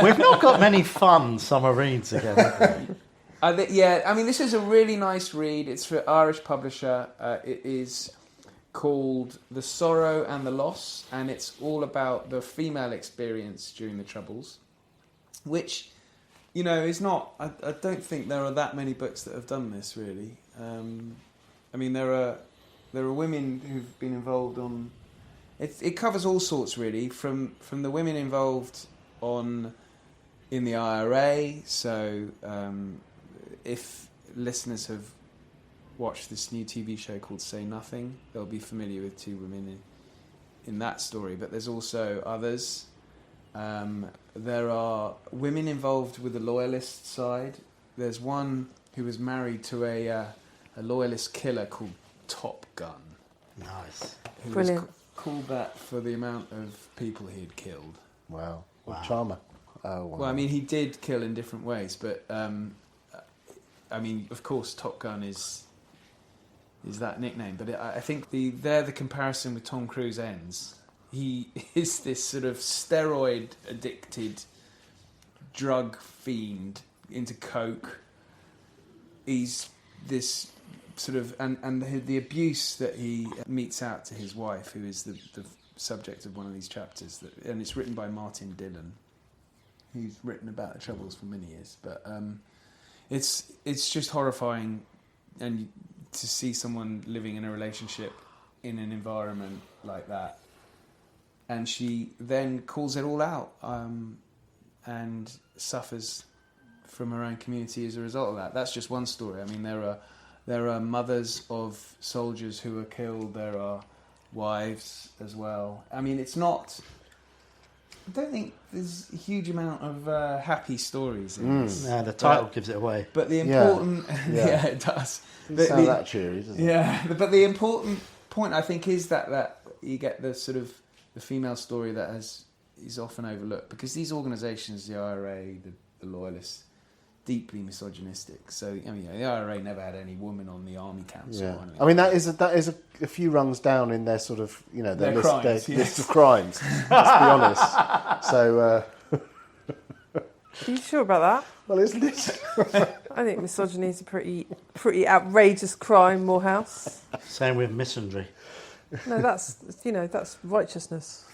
We've not got many fun summer reads again, have we? this is a really nice read. It's for an Irish publisher. It is called The Sorrow and the Loss, and it's all about the female experience during the Troubles, which, is not... I don't think there are that many books that have done this, really. There are there are women who've been involved on. It covers all sorts really, from the women involved in the IRA. So if listeners have watched this new TV show called Say Nothing, they'll be familiar with two women in that story. But there's also others. There are women involved with the loyalist side. There's one who was married to a loyalist killer called Top Gun. Nice. Who Brilliant. was called that for the amount of people he had killed. Wow. Wow. Charmer. Oh, wow. Well, I mean, he did kill in different ways, but I mean, of course, Top Gun is that nickname. But I think the comparison with Tom Cruise ends. He is this sort of steroid-addicted drug fiend into coke. He's this sort of and the abuse that he metes out to his wife, who is the subject of one of these chapters, and it's written by Martin Dillon, who's written about the Troubles for many years. But it's just horrifying, and to see someone living in a relationship in an environment like that. And she then calls it all out and suffers from her own community as a result of that. That's just one story. I mean, there are mothers of soldiers who are killed. There are wives as well. I mean, it's not... I don't think there's a huge amount of happy stories in this. Yeah, the title gives it away. But the important... Yeah. Yeah, it does. Doesn't sound that cheery, does it? Yeah, but the important point, I think, is that you get the sort of the female story that is often overlooked, because these organisations, the IRA, the Loyalists, deeply misogynistic. So I mean, the IRA never had any woman on the Army Council. Yeah. Or anything. I mean, that is a few rungs down in their sort of, you know, their Crimes, list of crimes. Let's be honest. So, Are you sure about that? well, isn't it? I think misogyny is a pretty outrageous crime, Morehouse. Same with misandry. No, that's righteousness.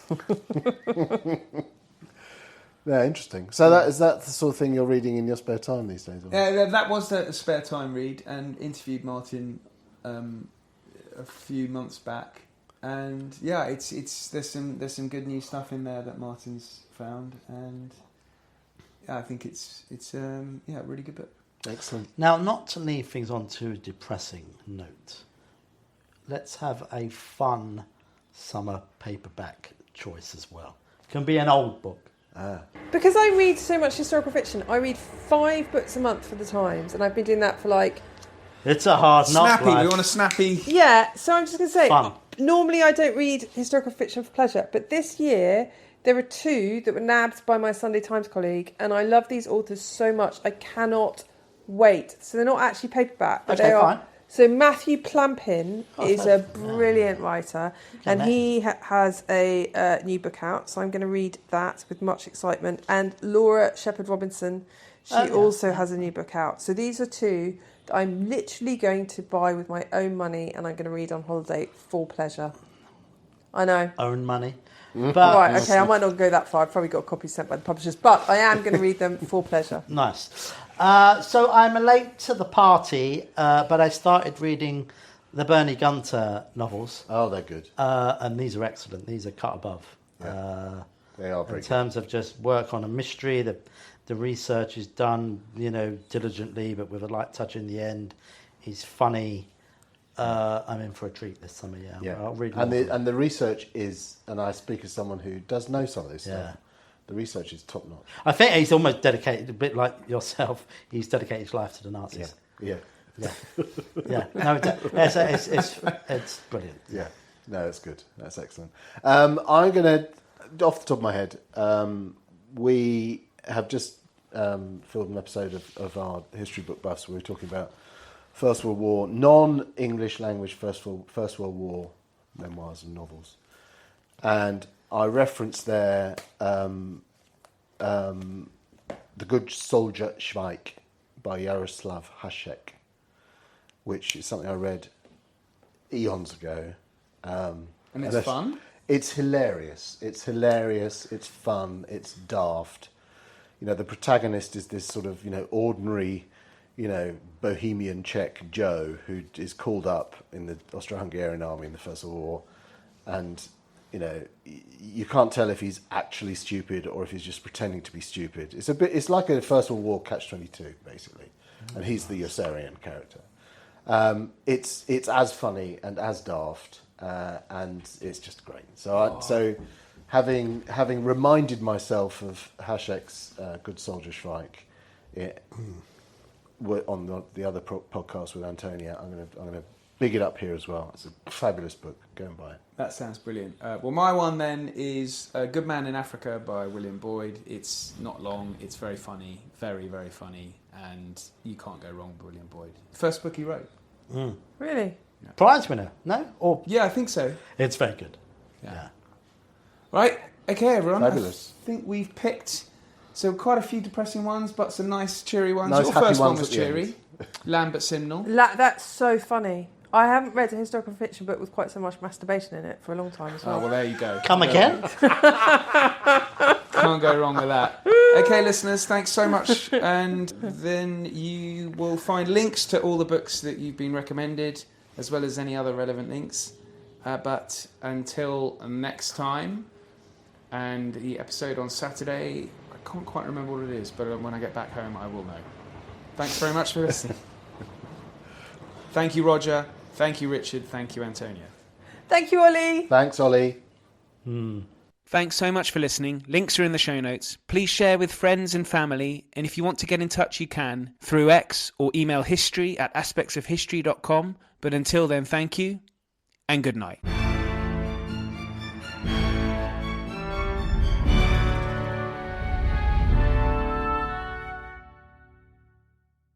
Yeah, interesting. So is that the sort of thing you're reading in your spare time these days? Or? That was a spare time read, and interviewed Martin a few months back, and yeah, it's there's some good new stuff in there that Martin's found, and yeah, I think it's a really good book. Excellent. Now, not to leave things on to a depressing note, let's have a fun summer paperback choice as well. Can be an old book. Because I read so much historical fiction, I read 5 books a month for the Times, and I've been doing that for like... It's a hard knock Snappy, life. we want a snappy... Yeah, so I'm just going to say, Fun. normally I don't read historical fiction for pleasure, but this year there are 2 that were nabbed by my Sunday Times colleague, and I love these authors so much, I cannot wait. So they're not actually paperback, but Okay, they are... fine. So Matthew Plampin is a that's- brilliant writer, and he has a new book out, so I'm going to read that with much excitement. And Laura Shepherd-Robinson, she also has a new book out. So these are 2 that I'm literally going to buy with my own money, and I'm going to read on holiday for pleasure. I know. Own money. Mm-hmm. But Right, okay, I might not go that far. I've probably got a copy sent by the publishers, but I am going to read them for pleasure. Nice. So I'm late to the party, but I started reading the Bernie Gunter novels, Oh, they're good. and these are excellent. These are cut above. They are very In good. terms of just work on a mystery, the research is done, diligently, but with a light touch in the end. He's funny. I'm in for a treat this summer. Yeah, Yeah, I'll read and more. the research is, and I speak as someone who does know some of this Yeah. stuff. The research is top notch. I think he's almost dedicated, a bit like yourself. He's dedicated his life to the Nazis. Yeah, Yeah. No, it's brilliant. yeah. No, it's good. That's excellent. I'm going to, off the top of my head, we have just filmed an episode of our History Book Buffs where we were talking about First World War, non-English language First World War memoirs and novels. And I referenced there The Good Soldier Schweik by Yaroslav Hasek, which is something I read eons ago. And it's fun? It's hilarious. It's fun, it's daft. The protagonist is this sort of, ordinary, Bohemian Czech Joe who is called up in the Austro-Hungarian army in the First World War, and you can't tell if he's actually stupid or if he's just pretending to be stupid. It's like a First World War Catch-22 basically, and he's the Yossarian character. It's as funny and as daft, and it's just great. So having reminded myself of Hašek's Good Soldier Strike on the other podcast with Antonia, I'm gonna big it up here as well. It's a fabulous book. Go and buy it. That sounds brilliant. Well, my one then is A Good Man in Africa by William Boyd. It's not long. It's very funny, very, very funny, and you can't go wrong with William Boyd. First book he wrote. Really? Prize winner, no? Or Yeah, I think so. it's very good. Yeah. Right. Okay, everyone. Fabulous. I think we've picked quite a few depressing ones, but some nice cheery ones. Nice, Your happy first one ones was at the cheery. end. Lambert Simnel. That's so funny. I haven't read a historical fiction book with quite so much masturbation in it for a long time as Oh, well. well, there you go. Come again? Can't go wrong with that. Okay, listeners, thanks so much. And then you will find links to all the books that you've been recommended, as well as any other relevant links. But until next time, and the episode on Saturday, I can't quite remember what it is, but when I get back home, I will know. Thanks very much for listening. Thank you, Roger. Thank you, Richard. Thank you, Antonia. Thank you, Ollie. Thanks, Ollie. Thanks so much for listening. Links are in the show notes. Please share with friends and family. And if you want to get in touch, you can through X or email history@aspectsofhistory.com. But until then, thank you and good night.